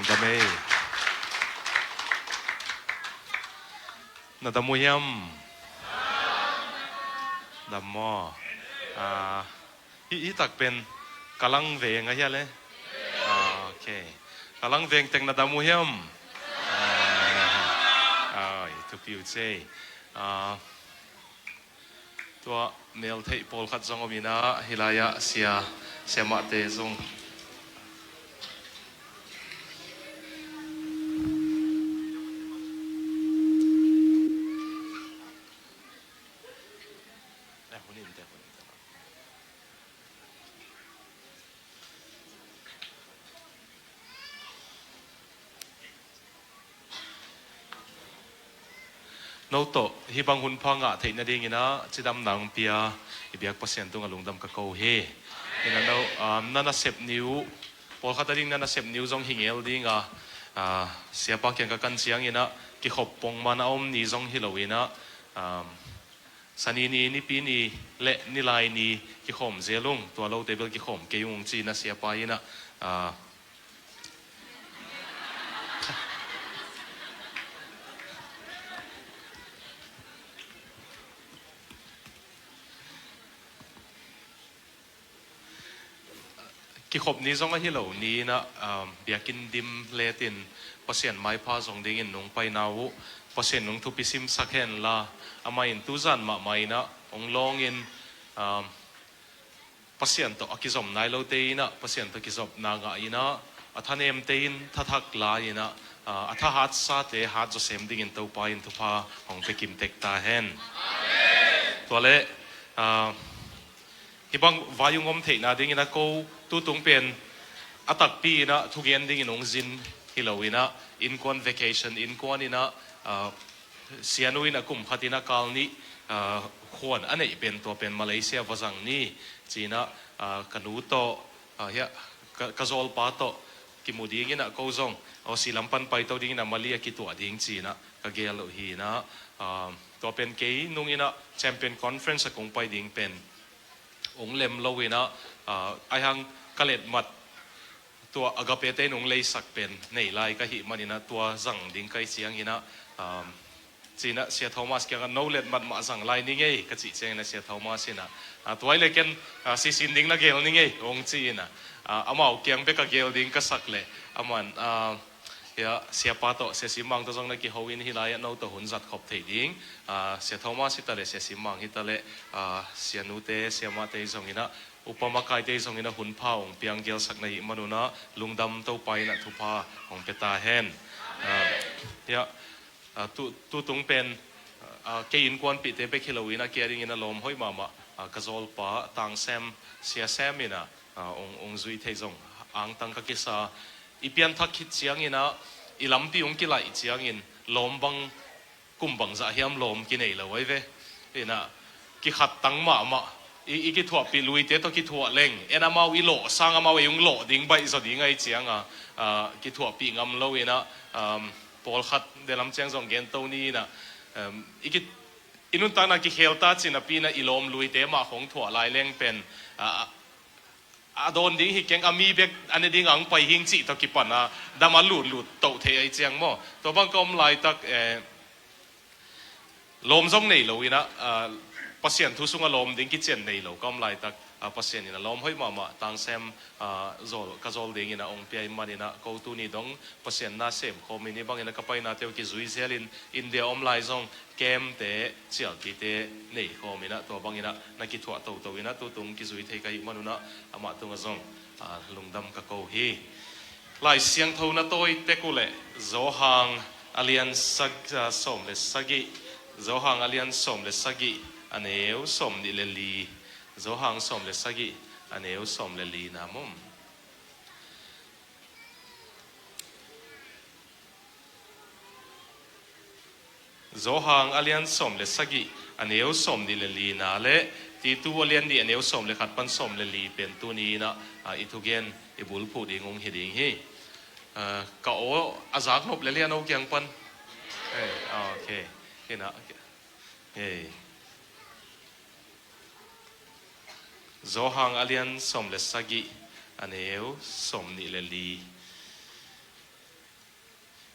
จะไม่นาดมุยมดัมมอฮีตักเป็นกำลังเวงอะไรเลยโอเคกำลังเวงแต่งนาดมุยมทุกอยู่เจ้ตัวเมลเทปอลขัดจงอมินาฮิลายะเสียมาเตจงโนโตฮิบังหุนพังอ่ะเทนดิ่งนะจิดำนางเปียอีเบียกเปอร์เซ็นต์ตรงอลุงดำกะโกเฮอินันเอานั่นน่ะเซฟนิวพอขัดดิ่งนั่นน่ะเซฟนิวจงหิงเอลดิ่งเสียปากยังกันเสียงอินะกิขบปงมันเอานี่จงฮิโลวินะสันนี่ปีนี่เละนี่ลายนี่กิขมเซลุงตัวเราเตเบิลกิขมเกยุงจีนะเสียไปนะกิขบนี้จงฮิโลนี้นะเบียกินดิมเลตินเปอร์เซ็นต์ไม่พอจงดิ่งนงไปนาวเปอร์เซ็นต์นงทุพิซิมสักเห็นละอามาอินตุจันมาไม่นะองลองอินเปอร์เซ็นต์ตัวกิจอมนายเราเตยนะเปอร์เซ็นต์ตัวกิจอมนางอินะอัฐานเอ็มเตยนทัทักลายนะอัฐหัดซาเตหัดจะเสมดิ่งตัวไปอินทุพาของไปกิมเทกตาเห็นตัวเล่ที่บางวายุงอมเทนะดิ่งนะกูตู้ตรงเป็นอัตักปีนะทุกอย่างดิ่งนงจินฮิโลวินะอินควันเวกชันอินควันนี่นะเสียนุยนะกุมขัดินะกาลนี้ควรอันนี้เป็นตัวเป็นมาเลเซียวจังนี่จีนะกันูโตเฮียกะโจลปาโตกิมูดิ่งนะกูจงเอาสิลัมปันไปตัวดิ่งนะมาเลียกิตัวดิ่งจีนะกะเกลฮีนะตัวเป็นเกย์นุ่งนะแชมเปี้ยนคอนเฟรนซ์กงไปดิ่งเป็นองเล็มโลวินะไอหังกะเล็ดมัดตัวอากาเปเตนงเลยสักเป็นในลายก็หิมันนะตัวจังดิ่งไกเสียงนะจีนะเสียทอมัสเกี่ยวกับโนเลดมัดมาจังลายนี่ไงก็จีเจงนะเสียทอมัสนะตัวไอเล็กันซีซินดิ่งนะเกลนี่ไงองจีนะอามาเกี่ยงเบกเกลดิ่งก็สักเลยอามันเสียปาโตเสียสิมังตัวจังนักกิฮาวินฮิลายะโนตัวหุ่นจัดขบเทียงเสียทอมัสฮิตาเลเสียสิมังฮิตาเลเสียนูเตเสียมาเตจงอินะอุปมาคายเตจงอินะหุ่นพาองเปียงเกลสักในมนุนะลุงดำตัวไปนะทุพาองเปตาเฮนตุตรงเป็นเกี่ยนกวนปิดเตเปคิโลวินะเกี่ยริงอินะลมห้อยมามากระโจลปะต่างแซมเสียแซมอินะองจุยเทจงอังตังกกิสาอีเปียนทักคิดเสียงอินะอีลำปีองกิไลเสียงอินลมบังกุมบังจะเฮียมลมกินเอลไว้เว้อินะกิขัดตังมาอีกิถั่วปีลุยเตตัวกิถั่วเล่งเอ็นอามาวิโลสร้างอามาวิยุงโลดิ่งใบสดิ่งไอเจียงกิถั่วปีงำโลวินะปอลขัดเดลัมเจียงส่งเกนตัวนี้นะอีกิอินุนตังนักกิเฮลตาจินะปีนะอีลมลุยเตมาของถั่วลายเล่งเป็นโดนดิ่งฮิเกงอามีเบกอันนี้ดิ่งอังไปหิงจีตะกิปันนะดามาหลุดโตเทไอเจียงมั่วตัวบางกอมลายตักลมส่งนี่ลุยนะเปอร์เซ็นต์ทุสุงอารมณ์ดิ่งกิเจนในโลกก็ไม่ตักเปอร์เซ็นต์นี่นะลมห้อยมาต่างเซมโจลกระโจลดิ่งนี่นะองเปียมันนี่นะกูตูนี่ดงเปอร์เซ็นต์น่าเซมคอมินี่บางนี่นะก็ไปน่าเที่ยวกิจุยเซลินอินเดียอมไลซงเกมเตะเจียกิเตะนี่คอมินะตัวบางนี่นะนักกิถั่วตัวนี่นะตัวตุงกิจุยเทกันอีกมนุนะอามาตุงซงลุงดำกะโกฮีลายเสียงเท่านั้นตัวเตกุเล่โจฮังอเลียนสักสมเลสกิโจฮังอเลียนสมเลสกิอันเอวสมดิเลลีโจฮังสมเลสกิอันเอวสมเลลีนามุมโจฮังอเลียนสมเลสกิอันเอวสมดิเลลีนาเลที่ตัวเลียนดีอันเอวสมเลขัดปันสมเลลีเป็นตัวนี้นะอิทุเกนอิบุลพูดงงเฮดิงฮีก็โออาจากนบเลเลียนเอาเกียงปันโอเคเห็นนะโจฮังอเลียนสมเลสกิอันเอวสมนิเลลี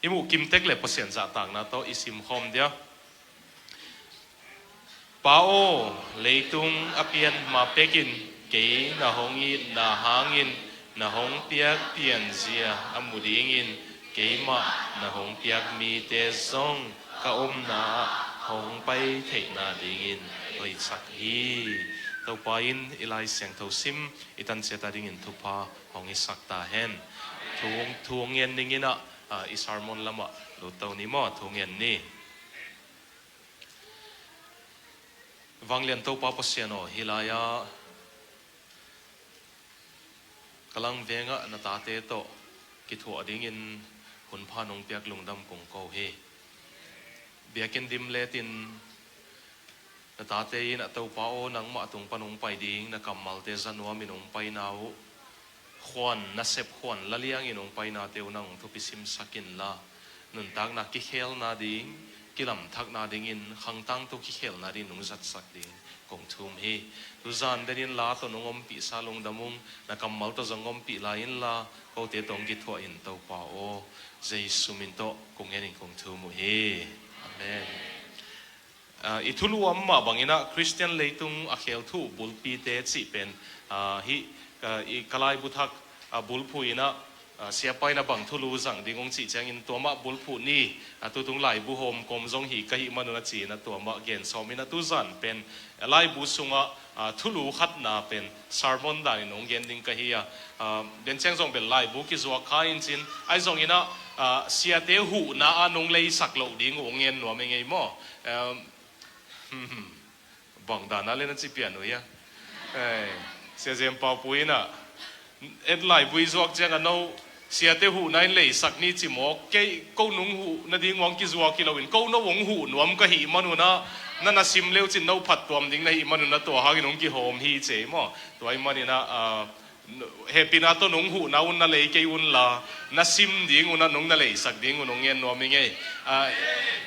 อิมุกิมเต็กเล็บเปอร์เซ็นต์จะต่างนะโตอิสิมคอมเดียวป้าโอเลยตุงอเปียนมาเปกินเกยนาหงอินนาหางอินนาหงเปียกเปียนเสียอมุดิงินเกยมานาหงเปียกมีเตซงกะอมนาหงไปเทนาดิงินโอยสักฮีตัวปาอินอิไลเสียงทซิมอิตันเสตาดิงินทุพาหงอิสักตาเฮนทวงเงินดิงินะอิสารมอนละมะลุตตัวนี้มอทวงเงินนี่วังเลียนตัวป้าปเสียโนฮิลายากำลังเวงะนาตาเตโตกิถัวดิ้งินหุ่นพานงเปียกลุงดำกงโกเฮเบียกินดิมเลตินนาตาเตยนะตัวป้าโอนังมาตุงปนงไปดิ้งนักมัลเตจันวามินงไปนาวขวัญนัสเซบขวัญละเลียงอินงไปนาเตวนังทุพิสิมสักินละนุนตักนักกิเคลนาดิ้งกิลำทักนาดิ่งินขังตั้งตุกิเขลนาดินุงจัดสักดิ่งกงทุมเฮตุจานเดินลาตัวนงอมปีซาลงดมุงนักกำมัลตัวจงอมปีลายินลาเขาเตตงกิทัวอินตัวป่าโอเจสุมินโตกงเงินกงทุมเฮอาเมนอิทุลุอัมมาบังอินะคริสเตียนเลยตุงอเคลทูบุลปีเตจิเป็นฮิกลายบุทักบุลพูอินะเสียไปนะบังทุลูจังดิ่งองจีแจงอินตัวมาบุลพูนี่ตัวตรงไหลบุโฮมกรมจงหีกะหิมนุนจีนะตัวมาเกณฑ์สอมินะตุจันเป็นไหลบุสุงะทุลูขัดนาเป็นซาร์มอนดานินองเกณฑ์ดิ่งกะหิเดินแจงจงเป็นไหลบุกิจวักข้าอินจินไอจงอินะเสียเตหูนะนงเลยสักเหล่าดิ่งองเงินหนัวไม่ไงมั่วบังดานะเล่นนั่นจีเปียนหน่อยเสียเจมปาปุยนะเอ็ดไหลบุยจวักแจงกันเอาเสียเตหูนั่นเลยสักนี้จิโมเกยกูนุ่งหูนั่นดิ่งวังกิจวักกิโลวินกูนุ่งวงหูหนวมก็หิมนุนะนั่นน่ะซิมเลวจินเอาผัดตัวดิ่งในหิมนุนะตัวหากินงกิโฮมฮีเจมอตัวไอ้มันนี่นะเฮปินาตัวนุ่งหูน่าอุ่นนั่นเลยเกยอุ่นละน่ะซิมดิ่งอุ่นนั่นนุ่งนั่นเลยสักดิ่งอุ่นงเงินหนวมยังไง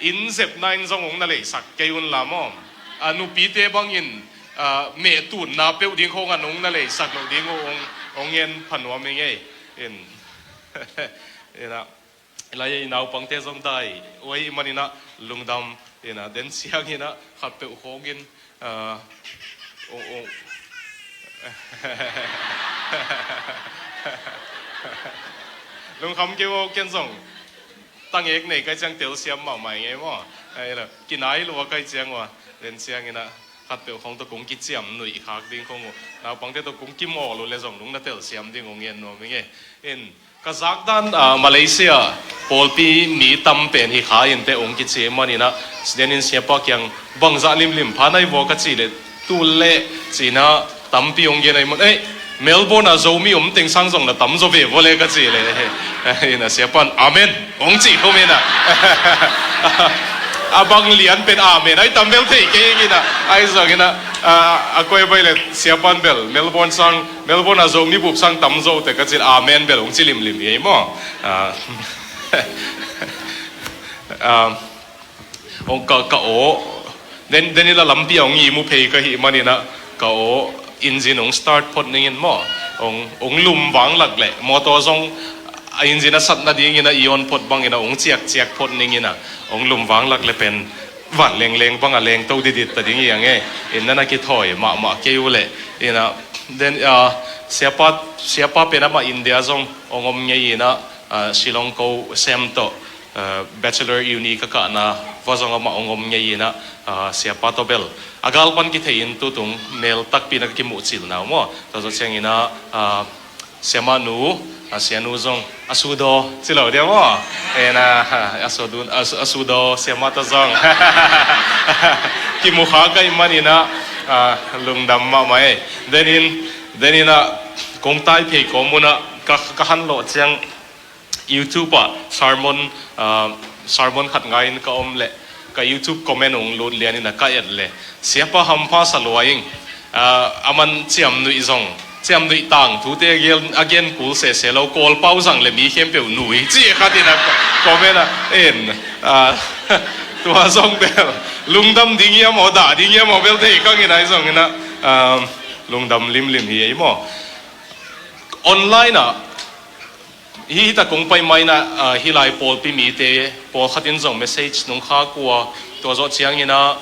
อินเซปนั่นจงงนั่นเลยสักเกยอุ่นละมั้งนุปีเตบังอินเมตุนนาเปียวดิ่งโคงนุ่งนั่นเลยสักเราดิ่งงเงินผันหนวมยังไงเอ็นนะอะไรอย่างนั้นปังเตจงได้โอ้ยมันนี่นะลุงดำนะเดินเสียงนี่นะขับไปโค้งกินโอ้ลุงคำเกี่ยวกับส่งตั้งเอกในก็จังเตียวเสียมมาใหม่ไงมั้งไอ้ละกินไหนหรือว่าก็จังวะเดินเสียงนี่นะขับไปของตัวกุ้งกิจเสียมหนุ่ยขากดิ้งของเราปังเตตัวกุ้งกิมอหรือเลยส่งลุงนั่นเตียวเสียมดิ้งของเงินหนูไม่ไงก็จากด้านมาเลเซียพอปีมีตั้มเป็นที่ขายแต่องค์กิจเสียมันนี่นะเดนินเสียปากยังบังจะลิมพาในวอกจีเลยตุเล่จีน่าตั้มปีองค์ยังไงมันเมลเบิร์นZomiติงสังส่งนะตั้มโซเวียวเลยก็จีเลยนะเสียปันอาเมนองค์จีเขาเมนะบังเลียนเป็นอาเมนไอ้ตั้มเบลเทเกยินะไอ้สังนะก็ยังไปเลยเสียปันเบลเมลเบิร์นZomiบุบสังตั้มโซแต่ก็จีอาเมนเบลองค์จีลิมยังไงมั้งองค์ก็โอเดนนี่ละลำปีองค์ยีมุเพย์ก็หิมันนี่นะก็โออินจินองสตาร์ทพอดนี่มั้งองลุมวังหลักแหละมอเตอร์ซองอินจินสัตว์นาดีงี้นะอีออนพอดบังงี้นะองเจียกพอดนี่นะองลุมวังหลักเลยเป็นหวานเลงบังเลงตัวดิดแต่ดีงี้ยังไงอินนั่นนักถอยมาเกี่ยวเลยนี่นะเดนเสียป้าเป็นอะไรอินเดียซององอมงี้นะชิลองโกเซมโตbachelor uni kakak na wazong ama ongom ngai na siapa to bel agal pan ki thein tu tung mel tak pi na ki mu chil na mo to zo cheng ina siama nu asianu zong asudo chilo dia mo ena asudo siama to zong ki mu kha kai manina lungdam ma mai denina kong tai phe ko muna ka han lo chang YouTube sermonขัดไงน์ก็อมเละก็ YouTube คอมเมนต์องลุดเลียนี่นะก็ยัดเลยเสียปะฮัมพาสลวยงมันเจียมนุยซงเจียมนุยต่างทุเตเกลอเกนกูเสเราโกลเป้าสั่งเลยมีเข้มเปียวนุยจี้ขัดนี่นะคอมเมนต์ตัวซงเบลลุงดำดิ้งยามอด่าดิ้งยามอเบลเทก็งี้นะซงนะลุงดำลิมเฮียมั้งออนไลน์นะ hi ta kong pai mai na hi lai pol pi mi te pol khatin zong message nong kha kwa to zo chiang ina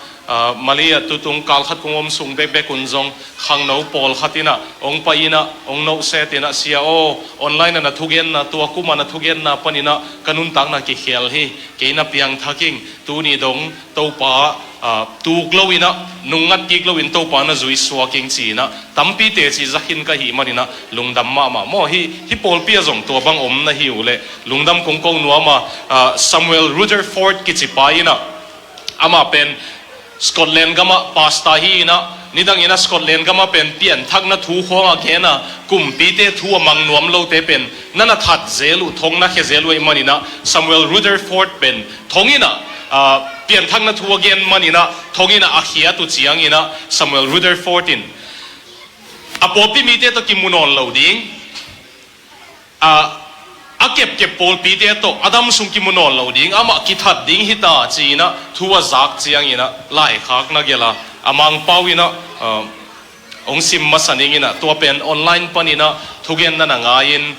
malia tutung kal khat kong sung be be kun zong khang no pol khatina ong paina ong no setina sia o online na thugen na to kuma na thugen na panina kanun tang na ki khel hi ke na piang thaking tu ni dong to pa tu glowina nungat ki glowin to pa na zui swaking chi na tampi te chi zahin ka hi manina lungdam ma mo hi pol pia zong to bang om na hi ule lungdam kong kong nuama Samuel Rutherford ki chi pa ina ama pen Scotland gama pasta hi na nidang ina Scotland gama pen pian thak na thu khonga khena kumpi te thu amang nuam lo te pen nana that zelu thong na khe zelu e manina Samuel Rutherford pen thongina pian thak na thu again manina thongina akhia tu chiang ina Samuel Rutherford in apopi mi te to kimunon lo ding kep pol pi te to adam sung kimunon lo ding ama kithat ding hita china thuwa zak chiang ina lai khak na gela amang pawina ong sim masaning ina to pen online panina thugen na ngain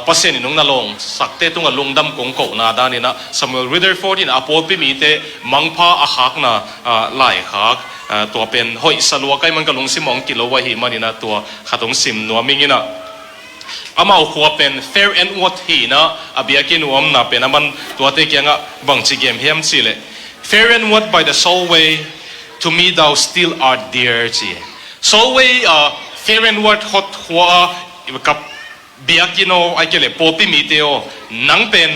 pasen nung nalong sakte tunga lungdam kong ko na danina Samuel Rutherford in apol pi mi te mangpha a khak na lai khak to pen hoi salwa kai man kalung simong kilowa hi manina to khatong sim no mingina amau khuwa pen fair and what hi na abiakin uam na pen aman tuate kyanga bangchi game hem chile fair and what by the soul way to me thou still art dear chi soul way fair and what hot khwa kap biakino aikele popi miteo nang pen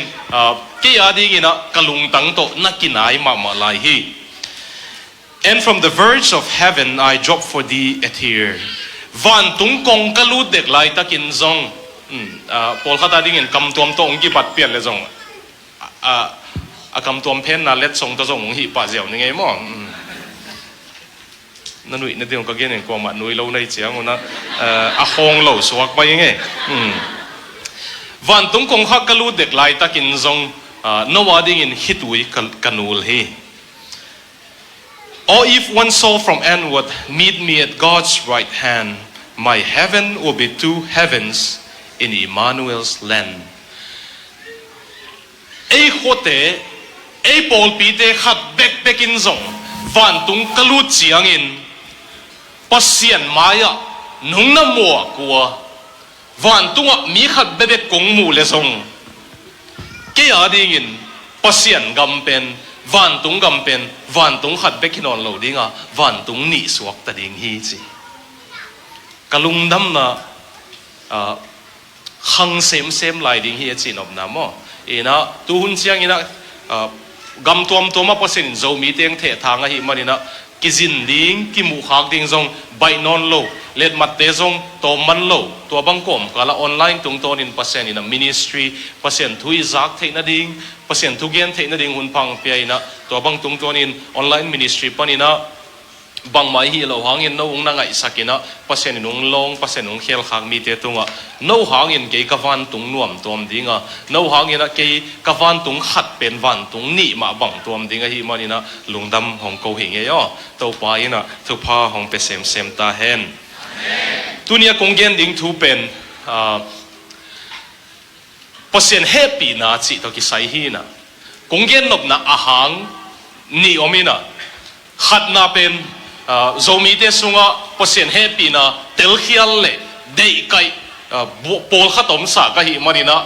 ke adi gina kalung tang to nakinai ma lai hi and from the verge of heaven I drop for thee at here van tung kong kalu dek lai takin zong Paul khata ding in kam tuam to ong ki bat pian le zong kam tuam pen na let song to zong hi pa jiao ni ngai mo na nui na tiong ka gen en ko ma nui lo nei chiang ona hong lo suak pai nge van tung kong kha kalu dek lai takin zong no wa ding in hitui kanul hi or if one soul from end would meet me at God's right hand my heaven will be two heavens in Emmanuel's land. Ei khote, ei pol pite khat bek in zong, van tung kalut chiang in, pasian maya, nung na mua kuwa, van tunga mi khat bebek kong mu le zong. Kaya dingin, pasian gampen, van tung khat bekin on lo dinga, van tung ni suak ta ding hi chi. Kalungdam na, khang sem lai ding hi chin of na mo ina tu hun chiang ina gam tuam toma pasin Zomi teng the thanga hi manina kizin ding ki mu khak ding zong bai non lo let mat te zong to man lo to bang kom kala online tung ton in pasen ina ministry pasen thui zak the na ding pasen thu gen the na ding hun pang pia ina to bang tung ton in online ministry panina bang mai hi lo hangin no ung na ngai sakina pasen nung long pasen nung khel khang mi te tunga no hangin ke kawan tung nuam tom dinga no hangin ke kawan tung khat pen van tung ni ma bang tom dinga hi manina lungdam hong ko hi nge yo to pa ina thu pha hong pe sem ta hen tunia konggen ding thu pen pasen happy na chi to ki sai hi na konggen nop na ahang ni omina khat na pen Zomi te sunga pasen happy na tel khial le dei kai pol khatom sa ka hi marina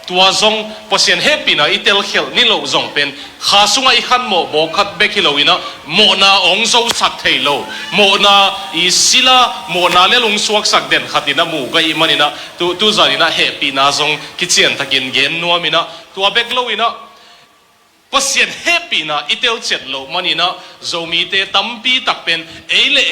tua zong pasen happy na itel khel ni lo zong pen kha sunga I khan mo bo khat be khilowina mo na ong zo sak theilo mo na I sila mo na le lung suak sak den khatina mu ka I manina tu zarina happy na zong kichen takin gen nuamina tua bek lowina pasien happy na itel chet lo manina Zomi te tampi takpen eile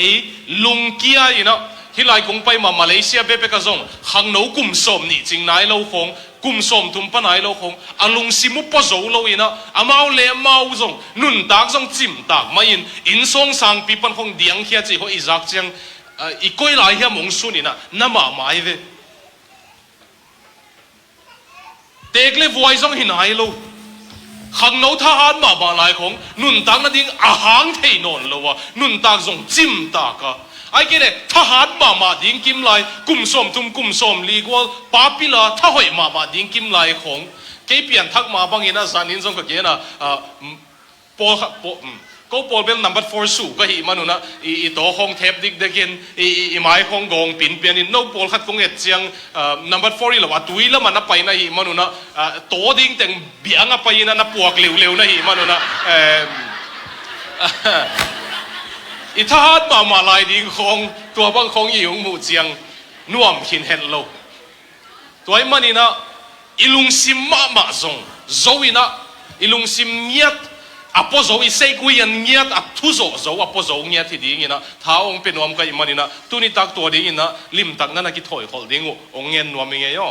lungkia ina hilai kong pai ma Malaysia bepe ka zong hang no kum som ni ching nai lo khong kum som tum pa nai lo khong alung simu po zo lo ina amau le mau zong nun tak zong chim tak main in song sang pi pan khong diang khia chi ho izak chang I koi lai hia mong sun ina nama mai ve tekle voi zong hinai lo hang no tha han ma ba lai khong nun tak na ding ahang thei non lo wa nun tak zong chim ta ka ไอ้เกเรทหารมาดิ้งกิมไลกุมสมทุมกุมสมลีกว่าป้าปิลาถ้าหอยมาดิ้งกิมไลของเกี่ยเปลี่ยนทักมาบางอย่างนะสานินทรงกับเกี่ยนะปอก็ปอเป็น number 4สู่ก็หิมันนู่นนะอีตัวห้องเทปดิกเด็กินอีไม้ห้องกองปิ่นเปลี่ยนโน้ปอลขัดกงเอ็ดเจียงnumber 4อีหละว่าตุยแล้วมันนับไปนะหิมันนู่นนะตัวดิ้งแต่งเบียงนับไปนะนับปวกเร็วๆนะหิมันนู่นนะอีทหารมาลายดิ้งของตัวบางของอีหงหมู่เจียงน่วมหินเห็นโลตัวไอ้มันนี่นะอีลุงซิมมาส่งโจวินะอีลุงซิมเมียดอาปโจอีเซกุยันเงียดอาทุโจโจอาปโจเงียดที่ดีงี้นะท้าองเป็นนวมกันมันนี่นะตุนิตักตัวดีงี้นะลิมตักนั่นนะกิถอยขอดิ้งองเงียนนวมยังไงย่อ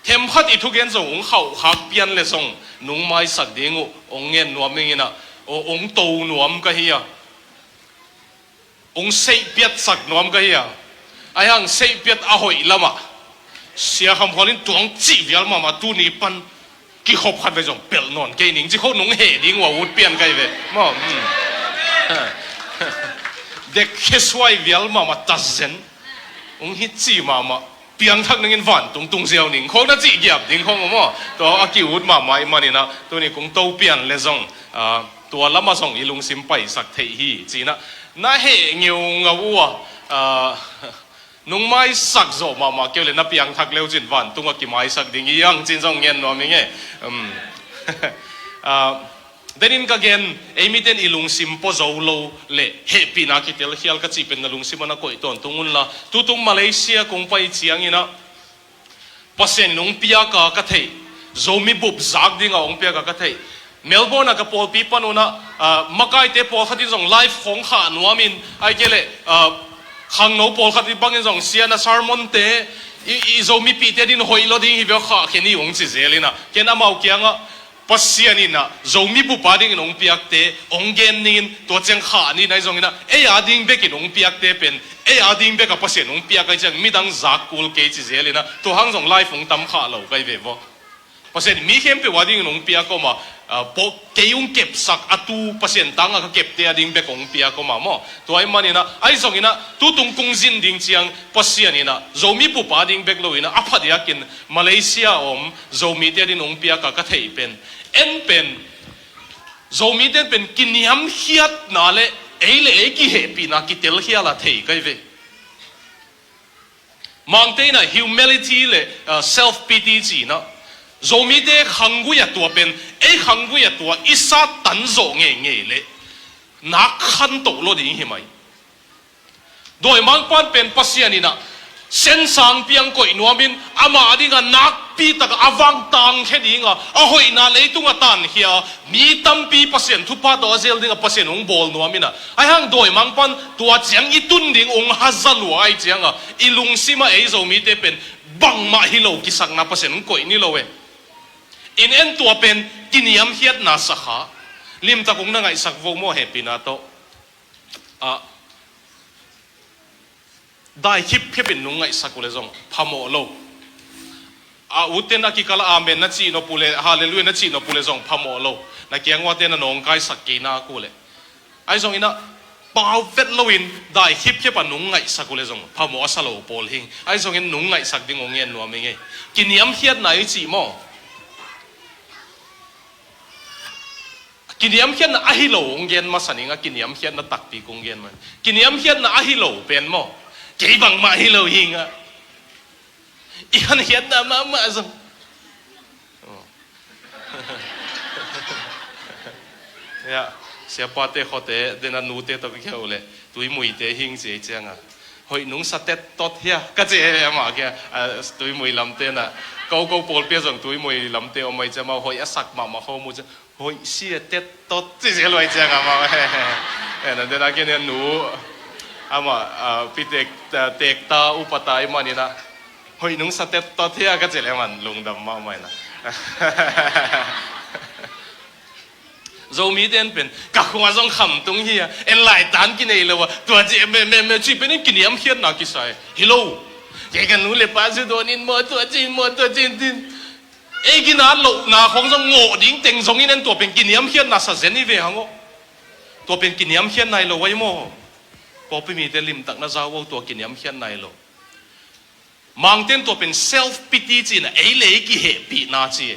เทมพัดอีทุกเย็นส่งองเขาหักเปลี่ยนเลยส่งนุ่งไม้สักดิ้งองเงียนนวมยังไงนะองโตนวมก็เฮียองเซเปียดสักนวมก็เฮียไอ้ยังเซเปียดอาหอยละมาเสียคำพอลินตวงจีเวียลมาตุนีปันกี่ขบขัดไปจงเปลี่ยนนอนเกยหนิงจีเขาหนุ่งเหดิ้งว่าวุดเปลี่ยนไกเวมั่งเด็กแค่สวยเวียลมาตัดเส้นองฮิตจีมาเปียงทักนึงอินวันตุงเซียวหนิงเขาน่าจีเกียบดิ้งเขามั่งตัวอากิวุดมามันนี่นะตัวนี้คงโตเปลี่ยนเลยจงตัวละมาส่งอีลุงซิมไปสักเทียจีนะน่าเหเงียวเงาวัวนุ่งไม้สักโจมาเกี่ยวเลยนับยังทักเร็วจินวันตุ้งกี่ไม้สักดิ่งยังจินจงเงินนวมิงเดนินก็เงินเอมิเดนอีลุงซิมพอโจโลเล่เฮปีนักที่เทลเฮียลก็จีเป็นลุงซิมนักก่อยตอนตุ้งละตุ้งมาเลเซียคงไปเชียงอีนะปัสเซนนุ่งพิยากากระเทยโจมีบุบซักดิ่งอ่ะองพิยากากระเทยเมลเบิร์นกับพอลปีปานุนะมาไกเตพอขัดที่ส่งไลฟ์ของข้านวมินไอเกเล่ขังโนปอลขัดที่บางอย่างส่งเสียนะซาร์มอนเตอีโจมีปีเตดินหอยลดิ้งฮิเบลข้าแค่นี้องจิเซลินะแค่นั้นมาเอาเกียงอ่ะปัสเซียนี่นะโจมีบุปผาดิ้งองพิยักเตองเกนนี่ตัวเจ้าข้านี่ในส่งนี่นะอาดิ้งเบกินองพิยักเตเป็นอาดิ้งเบกับปัสเซียนองพิยักไอ้เจ้ามีดังจากกูลเกจิเซลินะตัวหังส่งไลฟ์ของตั้มข้าเราไกเวบปัสเซียนมีเข้มไปว่าดิ้งองพิยักก็มาพอเกี่ยงเก็บสักอัตุปัสเซียนตังก็เก็บเตียดิ้งเบกองพิยักก็มามั่ตัวไอ้มันนี่นะไอ้ส่งนี่นะตัวตุงกงจินดิ้งเชียงปัสเซียนนี่นะโจมีบุปผาดิ้งเบกเลยนะอภัดยากินมาเลเซียโจมีเตียดิ้งองพิยักก็เทยเป็นเป็นโจมีเตียเป็นกินยำเฮียดนั่นแหละเล่กี่เหปีนะกิเตลเฮียละเทยก็เวมังเตนะ humility เลย self pity จีนะโจมีเตขังกุยตัวเป็นขังกุยตัวอิสระตันโจเงี้ยเลยนักขันโตโลดิ้งเห็นไหมโดยมังปันเป็นปัสเซียนี่นะเส้นสางเพียงก่อยนัวมินอามาดิ้งนักปีตะอวังตังแค่ดิ้งหอยนาเลยตุงตันเฮียมีตั้มปีปัสเซียนทุบปาตัวเซลดิ้งปัสเซียนองบอลนัวมินะไอ้ฮังโดยมังปันตัวเจียงอีตุนดิ้งองฮัซาลัวไอ้เจียงอีลุงซิมาโจมีเตเป็นบังมาฮิโลกิสักนับปัสเซียนก่อยนี่โลเวอินเอ็นตัวเป็นกินยำเฮียดนาสักลิมตะคงนั่งไอสักวงโมเฮปีนาโตได้คลิปเพื่อเป็นนุ่งไอสักเลยจงพามโลอุตเตนักกิกาลาอาเมนนัจีโนปุเลฮาเลลูยนัจีโนปุเลจงพามโลนักเกียงว่าเตนนองไกสักกีนากูเลยไอจงอินะปาวเวทโลวินได้คลิปเพื่อเป็นนุ่งไอสักเลยจงพามสโลโปลหิงไอจงอินนุ่งไอสักดิ้งองเงินนัวมิงกินยำเฮียดไหนจีโมกินยำเขียนนะอาฮิโลงเย็นมาสันนิงกินยำเขียนนะตักปีกงเย็นมันกินยำเขียนนะอาฮิโลเป็นมั้งเกี่ยบังมาฮิโลหิงอีฮันเขียนนะมาจังเนี่ยเสียปาเตะเขาเตะเดนันนูเตะตัวเขียวเลยตุยมวยเตะหิงเสียจังหอยนุ่งสเต็ดตดเฮียก็เจ๊มาแกตุยมวยลำเตะน่ะเขาปอลเปียจังตุยมวยลำเตะเอาไม่จะมาหอยสักมาเขามูจะหอยเสียเต็ดตดเจ๊ลอยจังมานั่นเดี๋ยวนักเรียนหนูมาพิเตกตาอุปตายมานี่นะหอยนุ่งสเต็ดตดเฮียก็เจ๊เลยมันลงดำมาไม่นะโจมีเด่นเป็นกักหัวจงขำตรงเฮียหลายตันกินเองเลยวะตัวเจ๊เมจีเป็นกินยำเฮียนักกิสัยฮัลโหลแกกันรู้เลยป้าสุดนินมัวตัวจีนกินน้าหลนาของจงโง่ดิ้งเต็งจงนี่นั่นตัวเป็นกินยำเฮียนักสัจเจนี่เวหังตัวเป็นกินยำเฮียนายเราไว้โม่โอ้ อไปมีแต่ลิมตักน่าจะว่าตัวกินยำเขียนในโลมังเต้นตัวเป็น self pity จีนะเลยกี่เหตุปีนาจี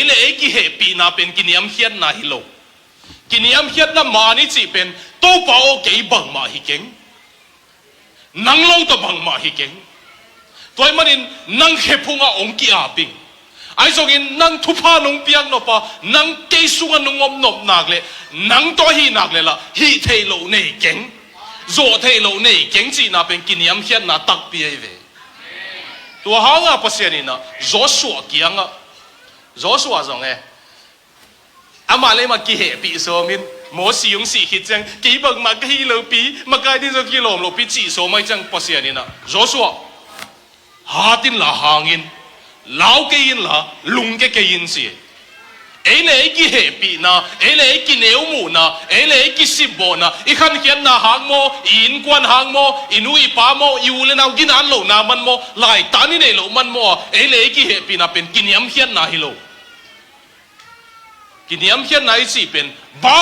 เลยกี่เหตุปีนาเป็นกินยำเขียนในโลกินยำเขียนน่ะมานี่จีเป็นตัวเปล่าเกี่ยบังมาฮิเก่งนังลงตัวบังมาฮิเก่งตัวมันนังเขพุงอ่ะองกี้อาบิงไอ้ส่งนังทุพานงเปียกนปะนังเกสุกันนงอมนบนักเลยนังตัวฮีนักเลยละฮีเทโลเนเก่งโจเทโลเนเก่งจีน่ะเป็นกินยำเขียนน่ะตักเปียเวตัวหางอ่ะภาษานี่นะโจสัวเกียงอ่ะโจสัวส่งอามาเลยมากี่เหตุปีโซมินหมอสิยงสิคิดจังกี่บังมากี่โลปีมาไกลที่จะกี่โลปีจีโซไม่จังภาษานี่นะโจสัวหาตินละหางินลาวเกินละลุงเกินสิเลยกี่เหตุปีนะเลยกี่เนื้อหมูนะเลยกี่สิบบนะอีขันเขียนนะหางโมอินกวนหางโมอินุยป้าโมอยู่เลยนะกินอันโลนะมันโมหลายตานี่เนี่ยโลมันโมเลยกี่เหตุปีนะเป็นกินยำเขียนนะฮิโลกินยำเขียนไหนสิเป็นบั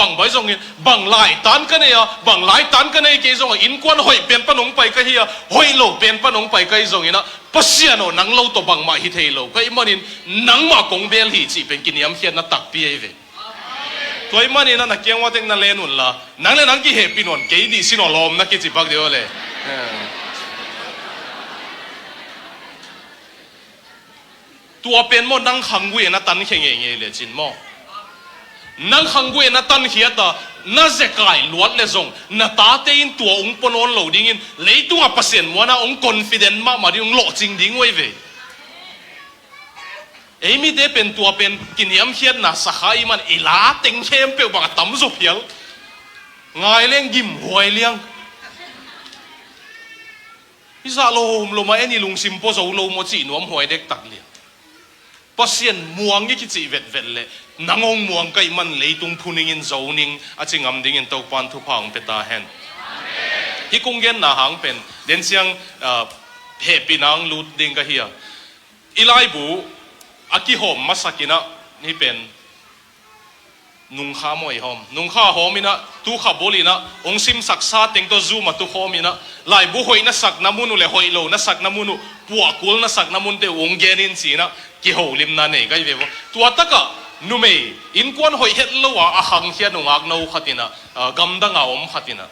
งไปตรงนี้บังหลายตันกันเนี่ยบังหลายตันกันเนี่ยกี่ตรงอินกวนหอยเป็นปนงไปก็เฮียหอยโลเป็นปนงไปก็ตรงนี้นะภาษาโนนังโลตัวบังมาฮิเทโลก็อีมันนี่นังมากงเบลฮีสิเป็นกินยำเขียนนะตักเปียเวตัวอีมันนี่นะนักเกี่ยงว่าเต็งนั่นเลนุนละนังเลยนังกี่เหตุปีนวนกี่ดีสินอลอมนักกี่จิบักเดียวเลยตัวเป็นโมนังขังเวนะตันเข่งเองเลยจินโมนังขังเวนะตันเขียตาน่าจะกลายล้วนเลยส่งน่าตาเตียนตัวองค์ปนนโหลดิ้งเลยตัวเปอร์เซ็นต์ว่านะองค์คอนฟิเดนต์มาดิองโหลจริงดิ้งไว้เวมีเดเป็นตัวเป็นกินยำเขียนน่ะสักให้มันอีลาเต็งเข้มเปรี้ยวบังตั้มสุเพียวง่ายเลี้ยงยิ้มหวยเลี้ยงพิซาโลมโลมานี่ลุงซิมโปโซโลโมจีนวมหวยเด็กตักเลี้ยงภาษาม่วงยี่คิดจีเวทเลยนังองม่วงก็มันเลยตุงพูนิงินโจนิงอาจิงอัมดิ่งตัวปันทุพังเปตาเห็นที่กงเงินน่ะหางเป็นเดินเสียงเฮปีนังลูดดิ่งก็เฮียอีไลบูอากิโฮมมาสักินะนี่เป็นนุงข้ามวยหอมนุงข้าหอมินะตู้ขับบุรีนะองซิมสักซาเต็งตัวซูมาตู้หอมินะลายบุหอยนัสักน้ำมุนุเลยหอยโลนัสักน้ำมุนุปัวกุลนัสักน้ำมุนเตองเกนินสีนะกิโฮลิมนาเนก็ยังตัวตะกะนุเมย์อินกวนหอยเห็ดละวะอาหังเฮียนุงักนูขัดินะกำดังเอาอมขัดินะ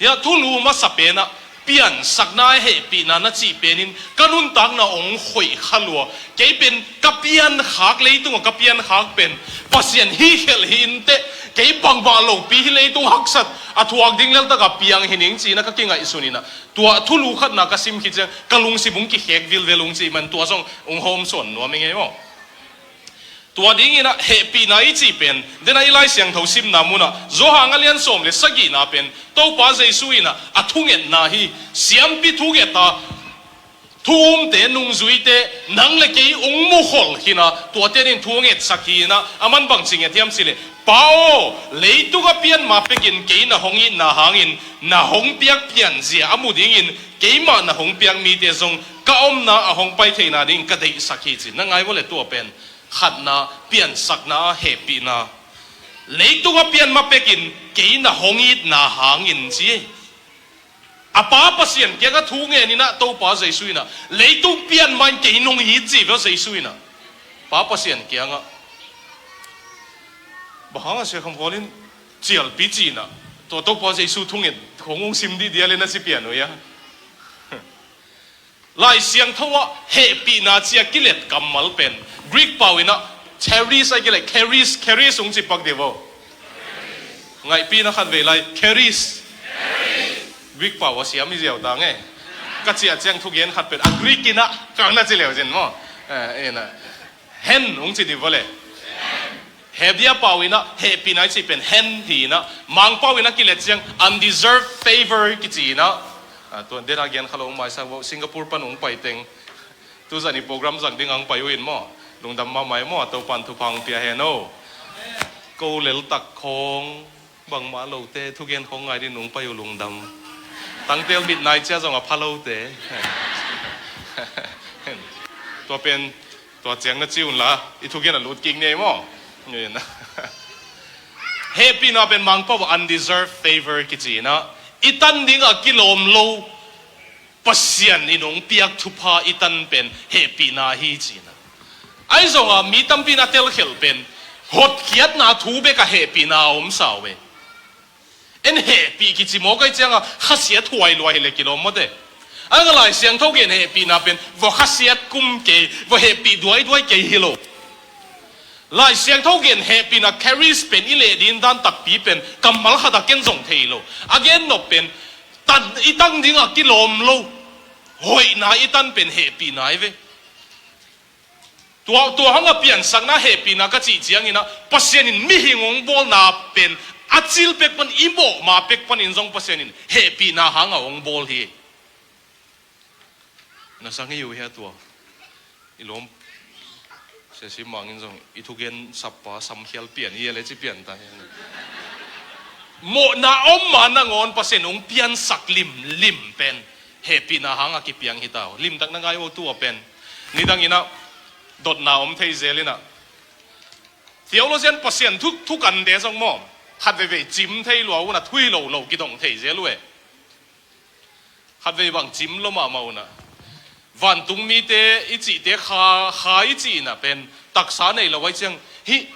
ยาทุลูมาสเปนะเปลี่ยนสักนายเหปีนานาจีเป็นนินกันุนตังนาองหอยขลัวเกี่ยเป็นกับเปียนหักเลยตัวกับเปียนหักเป็นภาษาฮีเฮลหินเตะเกี่ยบังบาลงปีเลยตัวหักสัตอัทวักดิ้งเล้วตะกับเปียงหินิงจีนะก็เก่งไอ้สุนีนะตัวทุลูขัดนักสิมคิดจังกะลุงสิบุงกิเฮกวิลเวลุงจีมันตัวส่งองโฮมส่วนนัวไม่ไงมั้งตัวดิ้งนะเฮปีนาอีจีเป็นเดนไอไลเสียงทซิมนามุนะโจหางเลียนสมเลยสกีนาเป็นตัวป้าเจสุยนะอัทุงเอ็นนาฮีเสียมปีทุกเอ็ตาทุ่มเตนุงจุยเตนังเล็กองมุขลหินะตัวเตนินทุ่งเอ็ดสักีนะอามันบังจิงเอ็ดยามสิเลป้าโอเลยตุกเปียนมาเป็กินเกยนะหงอินนะหางอินนะหงเปียกเปียนเสียอามุดิ้งอินเกยมานะหงเปียกมีเตจงก้าอมนะหงไปเทนาดิ้งก็ได้สักีจินั่งไงว่าเลยตัวเป็นขัดนาเปลี่ยนสักนาเฮปีนาเลยตัวเปลี่ยนมาเป็กินกี่นาหงอิดนาหางอินจีอาป้าภาษาเกี่ยก็ทุ่งเงินนี่นะตัวป้าใจสุยนะเลยตัวเปลี่ยนมันกี่นงอิดจีเพราะใจสุยนะป้าภาษาเกี่ยงอ่ะบางอาเซียคำพูดนี้เจียลปีจีนะตัวป้าใจสุทุ่งเงินขององค์ซิมดีเดียเลยนะสิเปลี่ยนหน่อยอะลายเสียงทั้งว่าเฮปีนาเจียกิเลสกำมัลเป็นกรีกเปล่าอินะเชอรี่ใส่กิเลสแครีสงจิปักเดียวไงปีนะขันเวลัยแครีสกรีกเปล่าว่าเสียไม่เจียวต่างไงก็เจียเจียงทุกเย็นขัดเป็นกรีกกินะกลางน่าจะเหลวเจนมั้งนะเฮนองจิดิวเลยเฮเบียเปล่าอินะเฮปีนาจิเป็นเฮนทีนะมังเปล่าอินะกิเลสเจียง undeserved favor กิจีนะตัวเดรักยันขลุ่มมาสาวสิงคโปร์ปนองไปเต็งตัวสันนิโปรแกรมสั่งดิ้งอังไปวินมั่วลงดำมาไม่มั่วตัวปันทุพังเปียเฮโนกูเลลตักคงบังมาโลเตทุกเย็นของไงดิหนุ่งไปอยู่ลงดำตั้งเตลบิดไนเจ้าจังหวะพาโลเตตัวเป็นตัวเจียงนั่นจิ้วละอีทุกเย็นน่ะรูดกิ้งเนี่ยมั่วเงี้ยนะเฮ happy na pen mang pa undeserved favor kichi na itan ding a kilom lo pasyan inong piak thupa itan pen happy na hi chi na ai zonga mi tampi na tel khel pen hot kiat na thu be ka happy na sawe en happy kichi mo kai changa khasia thuai loi le kilom mo de ang lai siang thau gen happy na pen vo khasiat kum ke vo happy duai ke hilo lai siang thau gen happy na carries pen ile din dan tak pi pen kamal khada ken zong theilo again no pen tan itang ding a kilom lo hoi na itan pen happy na ve tua hanga pian sang na happy na ka chi chiang ina pasien in mi hingong bol na pen achil pek pan imo ma pek pan in zong pasien in happy na hanga ong bol hi na sang yu he tua ilom se si mangin zong itugen sapa sam khial pian ye le chi pian ta mo na om ma na ngon pasien ong pian sak lim pen happy na hanga ki piang hitaw lim tak na ngai o tua pen ni dang ina dot na om thei zelina theologian pasien thu kan de song mo hat ve jim thei lo na thui lo ki dong thei zelue hat ve bang jim lo ma mau na van tung mi te ichi te kha ichi na pen taksa nei lo wai chang hi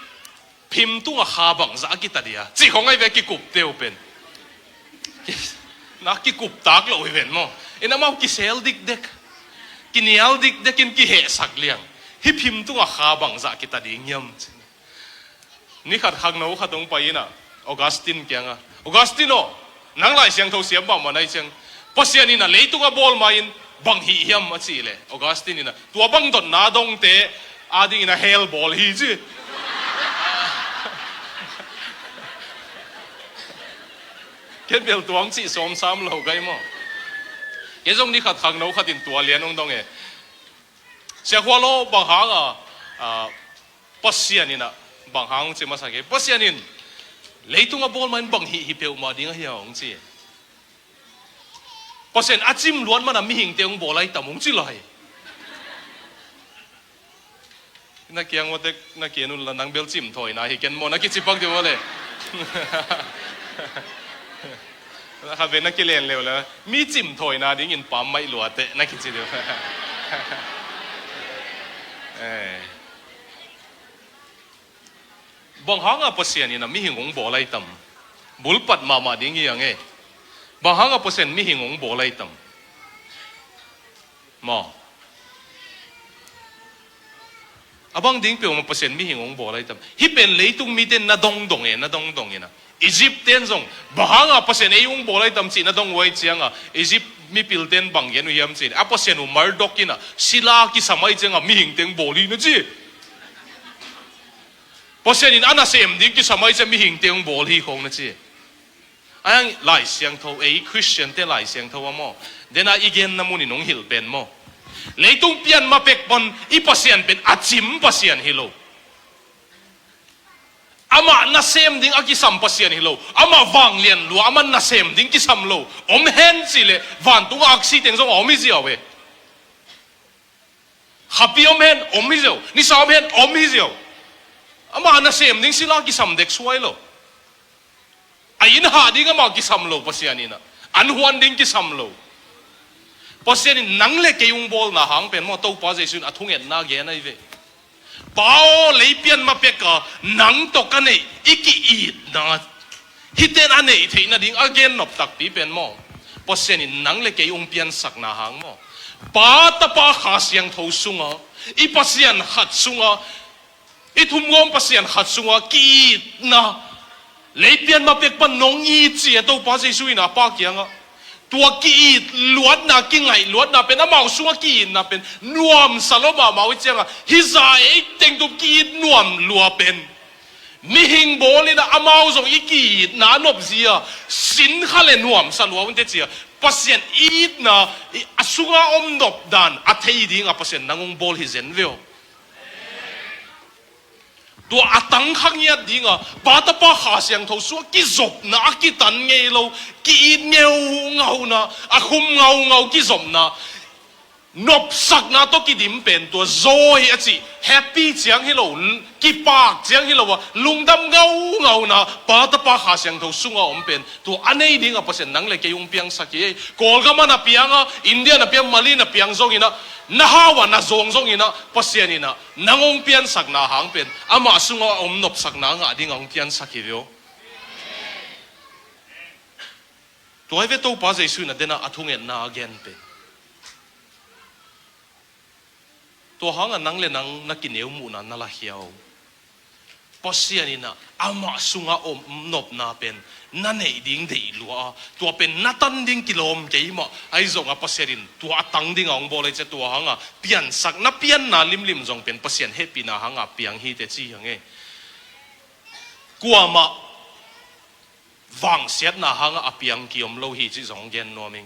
phim tu kha bang za ki ta dia chi khong ai ve ki kup teu pen na ki kup tak lo ven mo ina mau ki sel dik dek ki nial dik dekin ki he sak liang hi phim tu kha bang za ki ta ding yam ni khat khang no khatong pa ina Augustine kyanga Augustino nang lai siang tho siam ba ma nai chang pasian ina leitung a bol ma in bang hi hiam a chi le Augustine ina tua bang don na dong te adi ina hell ball hi ji ken bel tuang chi som sam lo gai mo ke jong ni khat khang no khatin tua lian ong dong e sia khwalo bang hang a pasian ina bang hang che ma sa ke pasian in leitung a bol man bang hi peu ma ding a hiang chi pasien achim luan mana mi hing teong bolai tamung chi lai na kiang wote na kianun la nang bel chim thoi na hi ken mo na ki chipak de wole ha ve na ki len le la mi chim thoi na ding in pam mai lua te na ki chi de bang hanga pasien ina mi hingong bolai tam bulpat mama ding yang e bang hanga pasien mi hingong bolai tam mo abang ding pe mo pasien mi hingong bolai tam hi pen leitung mi ten na dong dong ina Egypt ten zong bahanga pasien e yung bolai tam chi na dong wai chianga Egypt mi pilten bang yan uyam chi a pasien mardok ina sila ki samai chenga mi hing teng boli na chi pasien in ana sem ding ki samai che mi hing teng bol hi khong na chi ang lai siang tho e Christian te lai siang tho mo dena igen na muni nong hil pen mo leitung pian ma pek pon i pasien pen achim pasien hilo ama na sem ding aki sam pasien hilo ama wang lian lu ama na sem ding ki sam lo om hen chile van tu aksi teng song omi jiawe happy om hen omi jiaw ni sam hen omi jiaw ama na sem ding sila ki sam dek suai lo ayin ha ding ama ki sam lo pasien ina an huan ding ki sam lo pasien in nang le ke yung bol na hang pen mo to pa jesun athung en na ge na ve bao leipian ma peka nang to ka nei iki i na hiten ane the na ding again nop tak pi pen mo pasien in nang le ke yung pian sak na hang mo pa ta pa khasyang tho sunga i pasien khat sunga i thum ngom pasien khat sunga ki na leipian ma pek pa nong i chi to pa jesu ina pa kyanga tua ki luat na ki ngai luat na pen amau sunga ki na pen nuam saloma mau chenga hiza e teng tu ki nuam lua pen mi hing bolina amau zong iki na nop zia sin khale nuam salwa unte chia pasien it na asunga om nop dan athei ding a pasien nangong bol hi zen veo tua atang khangya dinga bata pa khasyang tho su ki zop na ki tan ngei lo ki ngeu ngau na a khum ngau ki zom na นบสักนาตกิดิมเป็นตัวโซยอจิแฮปปี้เจียงฮิโลกีปากเจียงฮิโลวะลุงดำเงานะปาตปาขาเสียงทสุงอมเป็นตัวอันนี้ดิ้งอ่ะเปอร์เซ็นต์นังเลยเกี่ยงเปียงสักยี่กอลก็มันอ่ะเปียงอ่ะอินเดียน่ะเปียงมาลีน่ะเปียงซงอินะน่าฮาวะน่าซงอินะเปอร์เซ็นต์อินะนังองเปียนสักนาหางเป็นอามาสุงอมนบสักนางอ่ะดิ้งองเปียนสักยี่เดียวตัวไอ้เวทูป้าใจสุนัดเดน่ะอัทุงเอ็นนาเกนเป็นตัวหางนังเลยนักกินเอวมูนันนั่นละเหี่ยวพอเสียนี่นะอามาสุงอมนบนาเป็นนั่นเองดิ้งเดีลัวตัวเป็นนัตันดิ้งกิโลมเกี่ยมไอ้จงอ่ะพอเสียดินตัวตั้งดิ้งอ่างบอเลยจะตัวหางเปลี่ยนสักนับเปลี่ยนนาลิมจงเป็นพอเสียนเฮปีนาหางเปลี่ยนฮีเตจีอย่างเงี้ยกัวมาวังเสียนาหางเปลี่ยนกิมโลฮีจีจงเย็นนัวมิง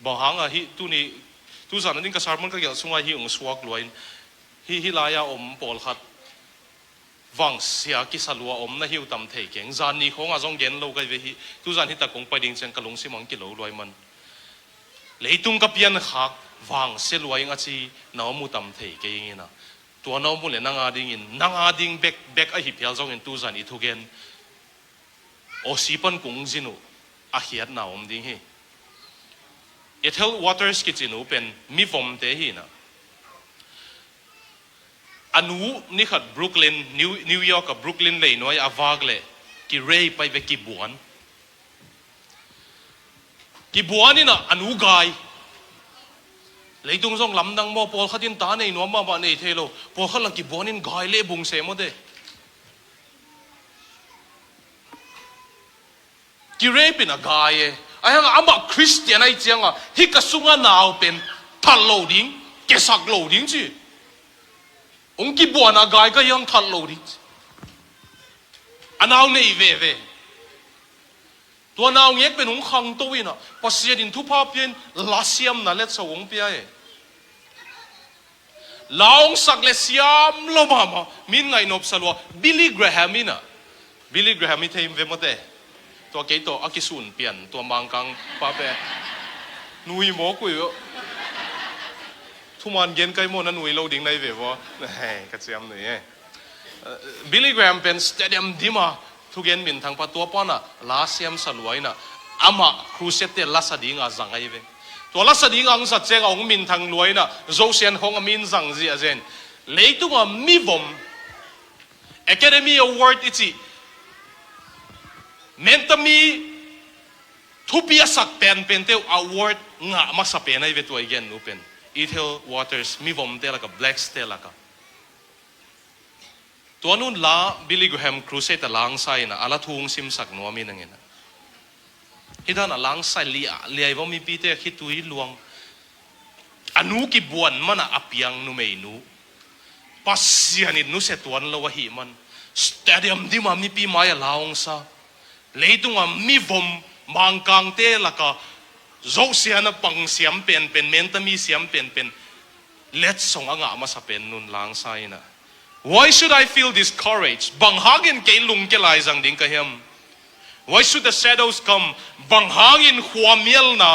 บางหางฮีตัวนี้ทุกสันนั้นก็สารมันก็เกี่ยวกับฮิองสวกลอยฮิลายาอมปอลขัดวังเสียกิสลัวอมน่ะฮิวตำเทเก่งจานนี้ของอาจงเย็นโลกันเวฮิทุกสันที่ตะกงไปดิ่งเชนกะลงสิมังกิโลลอยมันเลยตุงกับยันหักวังเสียลอยงั้นจีน้ามูตำเทเก่งนะตัวน้ามูเลยนางอาดิ่งเบกไอฮิพยาจงเห็นทุกสันอีทุกเย็นโอสิปันกงจินุอาเฮียดน้าอมดิ่งเฮเอเทลวอเตอร์สกิจินูเป็นมีฟอมเตหีนะอันนู้นี่ขัดบรุกลินนิวยอร์กกับบรุกลินเลยน้อยอาวากเลยกิเรย์ไปเวกิบวนนี่นะอันนู้กายเลยตรงส่งลำดังมอพอขัดินตาในนัวมาบ้านในเทโลพอขัดลังกิบวนินกายเล่บุงเสมอเดกิเรย์เป็นอะกายไอ้ห่างอามาคริสเตียนไอ้เจียงฮิกสุงานาวเป็นทัลโลดิ้งเกสักโลดิ้งจีองค์กิบวนากายก็ยังทัลโลดิ้งอันเอาในเวตัวนาวเงี้ยเป็นองค์ขังตัวน่ะพอเสียดินทุพาเพียนลาเซียมนั่นเล็ดสวงเปียลาองสักเลเซียมโลมามินไงนบสลัวบิลลี่แกรแฮมินะบิลลี่แกรแฮมิเทมเวมเดตัวเกตัวอากิสุนเปลี่ยนตัวมังกังป้าเป้นุยหมอกุยทุกวันเย็นใกล้หมดนั้นนุยเราดิ่งในเว็บว่าเฮ้ยกระเจียมหน่อยบิลลี่แกรมเป็นสเตเดียมดีมาทุกเย็นบินทางประตูป้อนลาเซียมสลวยนะอามาครูเซตเตลลาสดีงาจังไงเว้ตัวลาสดีงาสัจเจงองมินทางรวยนะโจเซียนของมินจังจีอาเจนเลยตัวมีวม Academy Award อีจีเมนตมีทุบยาสักเป็นเทวอวอร์ดงะมาสับเป็นไอเวตัวเย็นนูเป็นอีเทลวอเตอร์สมีวอมเตล่ะกับแบล็กสเตล่ะกับตัวนู้นละบิลลี่แกรแฮมครูเซตล้างไส้นะอาลาทุงซิมสักนัวมีนั่งเงินฮิดานะล้างไส้เลียว่ามีปีเตคิดตุยลวงอนุกิบวนมันอะเปียงนูไม่นูปัสยานิดนูเสตัวนั้นละวะหิมันสเตเดียมดีมามีปีไม้ลาวงซาเลยตรงมีวมมังกังเตล่ะก็โจเซียนปังเสียมเป็นเมนตมีเสียมเป็นเล็ดส่งอ่างมาสับเป็นนุนล้างไส้นะ Why should I feel discouraged บางหางินเกลุงเกลายจังดิ้งกันเฮม Why should the shadows come บางหางินขวามีลนะ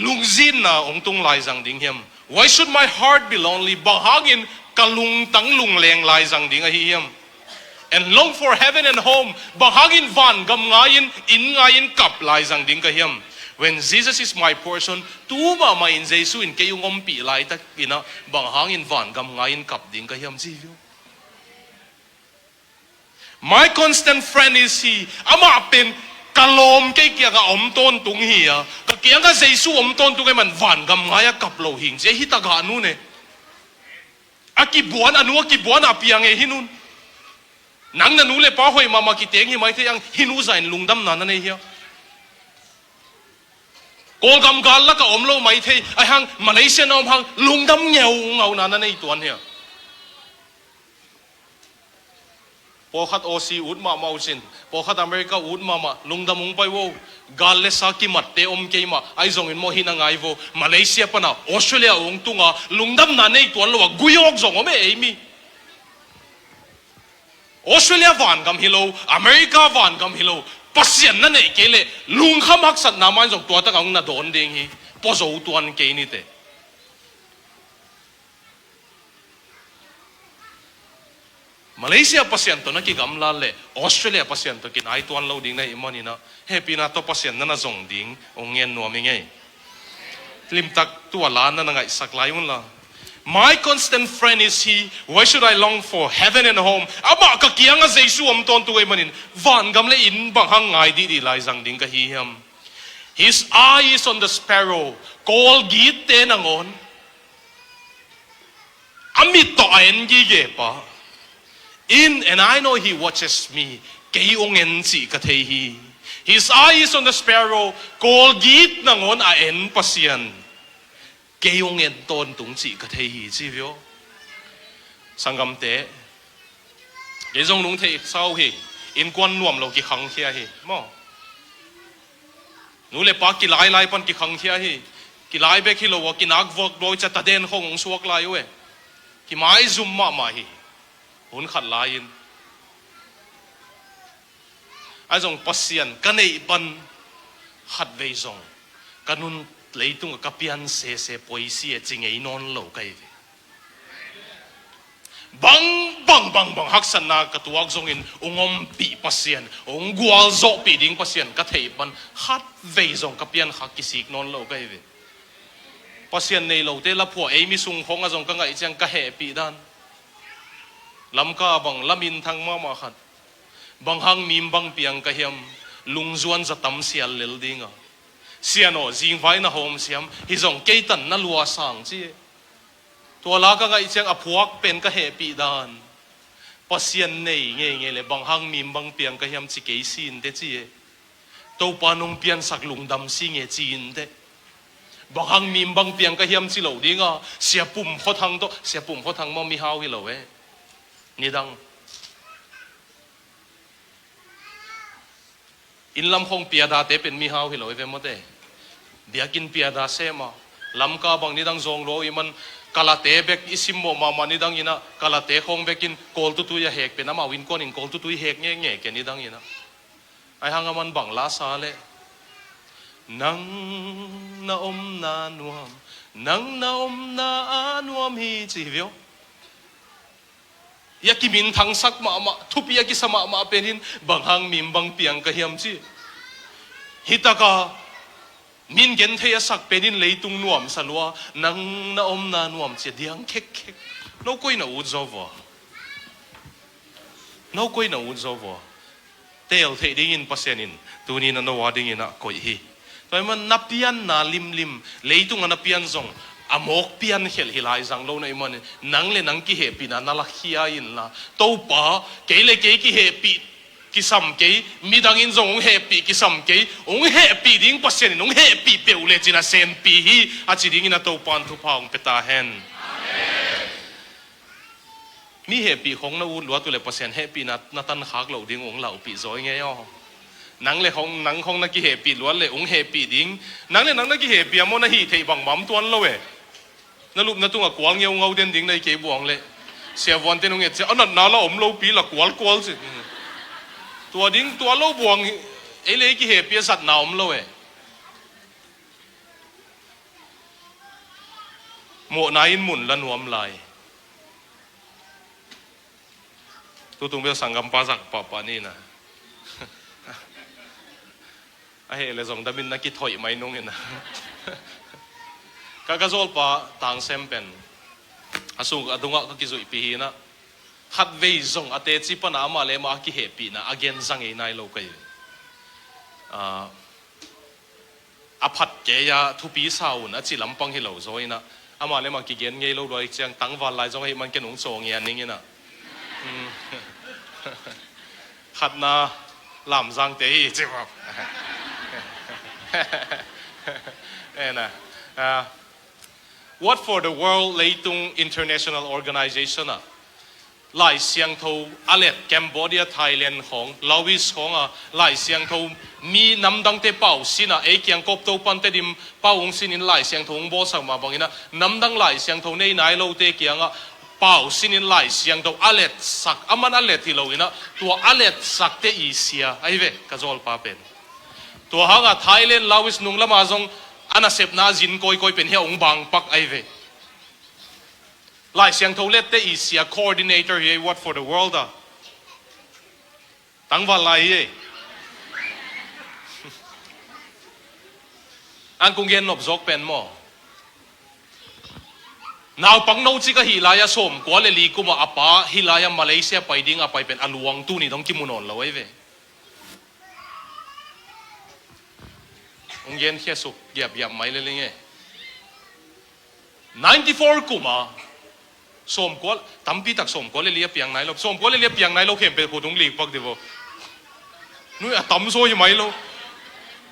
ลุงจินนะองตุงลายจังดิ้งเฮม Why should my heart be lonely บางหางินกะลุงตั้งลุงแรงลายจังดิ้งกันเฮมand long for heaven and home bahagin van gam ngayin in ngayin kap lai jang ding ka hiam when Jesus is my portion tu ma ma in jesu in ke yungom pi lai tak ina bahagin van gam ngayin kap ding ka hiam ji my constant friend is he ama pen kalom ke kya ga om ton tung hi ya ka kya ga jesu om ton tu ke man van gam ngaya kap lo hing je hi ta ga nu ne akibuan anu akibuan apiang e hinunนังนั่นนู้เลยป้าหอยมากิเตียงหิมะที่ยังหินูใจลุงดำนั่นนั่นเองโกกำกาลแล้วก็อมโลไม่ที่ไอ้ฮังมาเลเซียน้องฮังลุงดำเงานั่นนั่นเองตัวเนี่ยพอขัดโอซีอุดมาเมาสินพอขัดอเมริกาอุดมาลุงดำมุงไปโวกาลเลสักิมัดเตอมเกยมาไอ้จงอินโมหินังไงโวมาเลเซียปะนะออสเตรเลียองตุงอ่ะลุงดำนั่นเองตัวเราว่ากุยอกจงอ๋อไม่เอมี่ออสเตรเลียวันกำฮิโลอเมริกาวันกำฮิโลปัสยันนั่นเองเกลลุงขมักสัตนามันจงตัวตะกังน่ะโดนเด้งฮี pozo tuan ke ni te Malaysia pasien to na ki gamla le Australia pasien to ki nai tuan lo ding na imani na happy na to pasien na zong ding ongen no mi ngai lim tak tu ala na ngai saklai un la My constant friend is he. Why should I long for heaven and home? Aba ka kiang a Jesu am ton tu manin. Van gam le in bang hang ngai di lai zang ding ka hi ham. His eye is on the sparrow. Kol git te nangon. Amit to ayen gi ge pa. In and I know he watches me. Kay ong en si ka te hi. His eye is on the sparrow. Kol git nangon ayen pasian. Kayong en ton tung chi ka thei hi chi vio sangam te ye jong lung thei sau hi in kwan nuam lo ki khang khia hi mo nu le pa ki lai pan ki khang khia hi ki lai be ki lo wa ki nak vok loi cha ta den khong suak lai we ki mai zum ma hi hun khat lai in a jong pasian ka nei ban khat ve jong kanun lấy tung cái pian se poesia chính ấy non lâu cái gì bang hắc san na cái tuak zong in ongom pi pasien ong gual zo pi ding pasien cái thầy ban hát về zong cái pian hắc kisik non lâu cái gì pasien này lâu thế là phù ấy mi sung phong a zong cái ngày chang cái hệ pi dan lam ka bang lamin thang ma khat bang hang mim bang piang cái hiam lung zuan za tam sial lel ding a Siano jing vai na home siam hi zong keitan na lua sang chi to la ka ngai chang aphuak pen ka happy dan pasien nei nge le bang hang mim bang piang ka hiam chi ke sin te chi to panung pian sak lung dam si nge chin te bang hang mim bang piang ka hiam chi lo dinga sia pum kho thang mo mi hau hi lo e ni dang in lam khong pia da te pen mi hau hi lo ve mo te biakin pia da se ma lam ka bang ni dang zong lo iman kala te bek isim mo ma ni dang ina kala te khong bekin kol tu ya hek pe na ma win kon in kol tu hek nge ke ni dang ina ai hang man bang la sa le nang na om na nuam nang na om na anuam hi chi vio ya ki min thang sak ma thupi ya ki sama ma penin bang hang mim bang piang ka hiam chi hitaka min gen thei sak penin leitung nuam salwa nang na om na nuam che diang khek no koi na uzowa tel thei ding in pasenin tuni na no wading ina koi hi toy man napian na lim leitung na pian zong amok pian hel hilai zang lo na iman nang le nang ki he pi na la khia in la to pa ke le ke ki he pi ki sam ke mi dang in zong he pi ki sam ke ong he pi ding pasien ong he pi pe ule china sen pi hi a chi ding ina to pan thu paung peta hen amen mi he pi khong na u lua tu le pasien he pi na tan khak lo ding ong lau pi zoi nge yo nang le khong na ki he pi lua le ong he pi ding nang le nang na ki he pi mo na hi thei bang mam tuan lo we na lup na tunga kwal ngau den ding nei ke buang le sia von ten nge che anat na la om lo pi la kwal chi tua ding tua lo buang e le ki he pi sat na om lo e mo na in mun lan nuam lai tu tung be sangam pa sak pa ni na a he le zong da min na ki thoi mai nong ina kakazol pa tang sempen asung adunga ka kizui pi na khat vei zong ate chi pa na ma le ma ki happy na again zang e nai lo kai a phat ke ya thu pi sau na chi lampang hi lo zoi na ama le ma ki gen ngei lo roi chang tang van lai zong he man ke nong chong ya ning ina khat na lam zang te hi chi ba ena What for the World Leitung International Organization Lai siang tho alet Cambodia Thailand hong Laos hong lai siang tho mi nam dang te pau sina e kyang kop to pan te dim pau ong sinin lai siang tho bo sang ma bangina nam dang lai siang tho nei nai lo te kyang pau sinin lai siang tho alet sak aman alet hi lo ina to alet sak te isia ai ve ka zol pa pen to hanga Thailand Laos nung lama zong อันนั้นเสพน่าจินก้อยเป็นเหี้ยองบังปักไอเวหลายเสียงโทเล็ตเตอีเสีย coordinator เฮ้ what for the world อ่ะตั้งวันไรเฮ้อันคงเย็นนบจกเป็นมั้งนาวปังโนจิกะฮิลายาสมกว่าเลลีกุมาอปาฮิลายามาเลเซียไปดิ้งอไปเป็นอลวงตู้นี่ต้องกิมุนอนละไว้เว้องเย็นเทียสุกเหยียบไม่เลยไง94กุมาสมกว่าตั้มปีตักสมกว่าเลลียเปียงไหนเราสมกว่าเลลียเปียงไหนเราเข้มเป็นผู้ต้องหลีกปักเดียวนู้ยตั้มโซ่ยังไม่เรา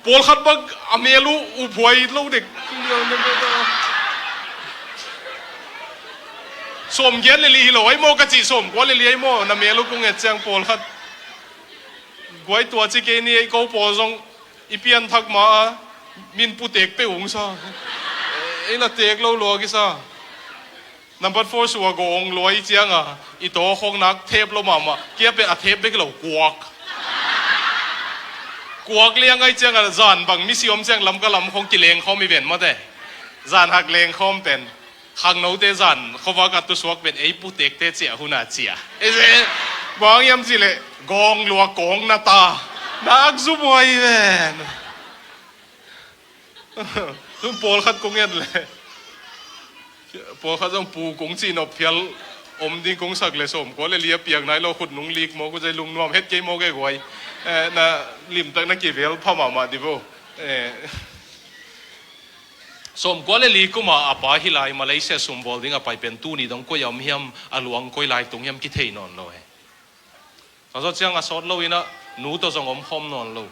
ปวดขัดบักอเมรุอุบวยเราเด็กสมเย็นเลยลีโหลไอโมกะจิสมกว่าเลยลีไอโมนาเมลูกงเงจังปอลขัดกวยตัวจิเกนี่เขาปอซงอีเปียนทักมามินปุเตกเปอุงซาไอละเตกเราลัวกิซานับบัดฟอร์สัวกงลอยเจียงอ่ะอีโตคงนักเทปเรามาเกี่ยเป็นอาเทปไปก็เรากวกเลี้ยงไอเจียงอ่ะจานบางมิซิอมเจียงลำก็ลำคงกิเลงเขาไม่เป็นมาแต่จานหักเลงเขาเป็นข้างโน้ตเตจันเขาว่ากัตุสวกเป็นไอ้ปุเตกเตเจียหุนาเจียเอเซ่บางยามสิเลยกองลัวกองนาตานักซุบไว้เวนทุ่มโพลขัดกงเงินเลยโพลขัดต้องปูกงจีนอบเพียลอมดิ้งกงสักเลยสมก็เลยเลียเปียกไหนเราขุดนุงลีกโมก็ใจลุงนวมเฮ็ดเกยโมก็ไว้น่ะลิมตักนักกีฬาพ่อมาดิโบสมก็เลยลีกุมาอาปาฮิลายมาเลเซียสมบอลดิ้งอาไปเป็นตู้นี่ต้องก็ยอมเฮียมอลวงก็ไล่ตรงเฮียมกิเทนอนเลยตอนนั้นเจ้าอาสอดเราอินะหนูตัวจงอมหอมนอนเรา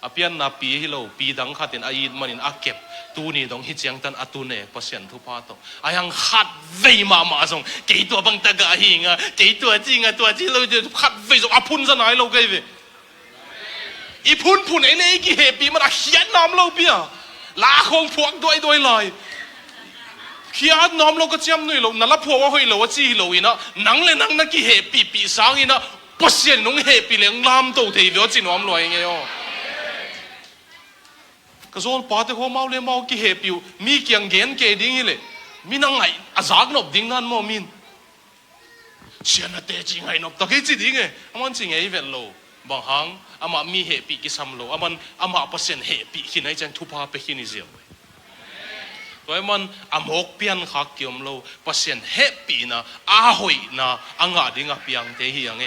อาเปียนนาปีฮิโลปีดังขัดเป็นอายิดมันอินอาเก็บตู้นี่ต้องฮิตเจียงตันอาตูเน่เปอร์เซ็นต์ทุพาโตอายังขัดเวมาส่งกี่ตัวบังตะกะหิงอ่ะกี่ตัวจริงอ่ะตัวจริงเราจะขัดเวส่งอาพุนสนายเราไงเวอีพุนไอ้เนี่ยกี่เหตุปีมันอาเขียนน้ำเราเปียลาคงพวกด้วยเลยเขียนน้ำเราก็เจียมหน่อยเรานั่นละพวกว่าเฮ้ยเราว่าจีเราอีนะนังเลยนังนักกี่เหตุปีสางอีนะเปอร์เซ็นต์น้องเหตุปีเลี้ยงลำตัวเทียวจีน้ำลอยไงอ๋อก็โซลปาเตหัวเมาเลยเมากี่เหตุปีมีเกียงเงินเกดิ้งเลยมีนังไงอาจากนบดิ้งนั่นมั่วมินเชียนเตจริงไงนบตะกี้จีดิ้งไงมันจริงไงเวลโลบางครั้งอามามีเหตุปีกิสามโลอามาเปอร์เซ็นต์เหตุปีขี้ไหนจังทุพาไปขี้นิเซียวตัวมันอามกเปียนขักเกี่ยมโลเปอร์เซ็นต์เหตุปีนะอาหอยนะอ่างดิ้งอ่ะเปียงเตหียังไง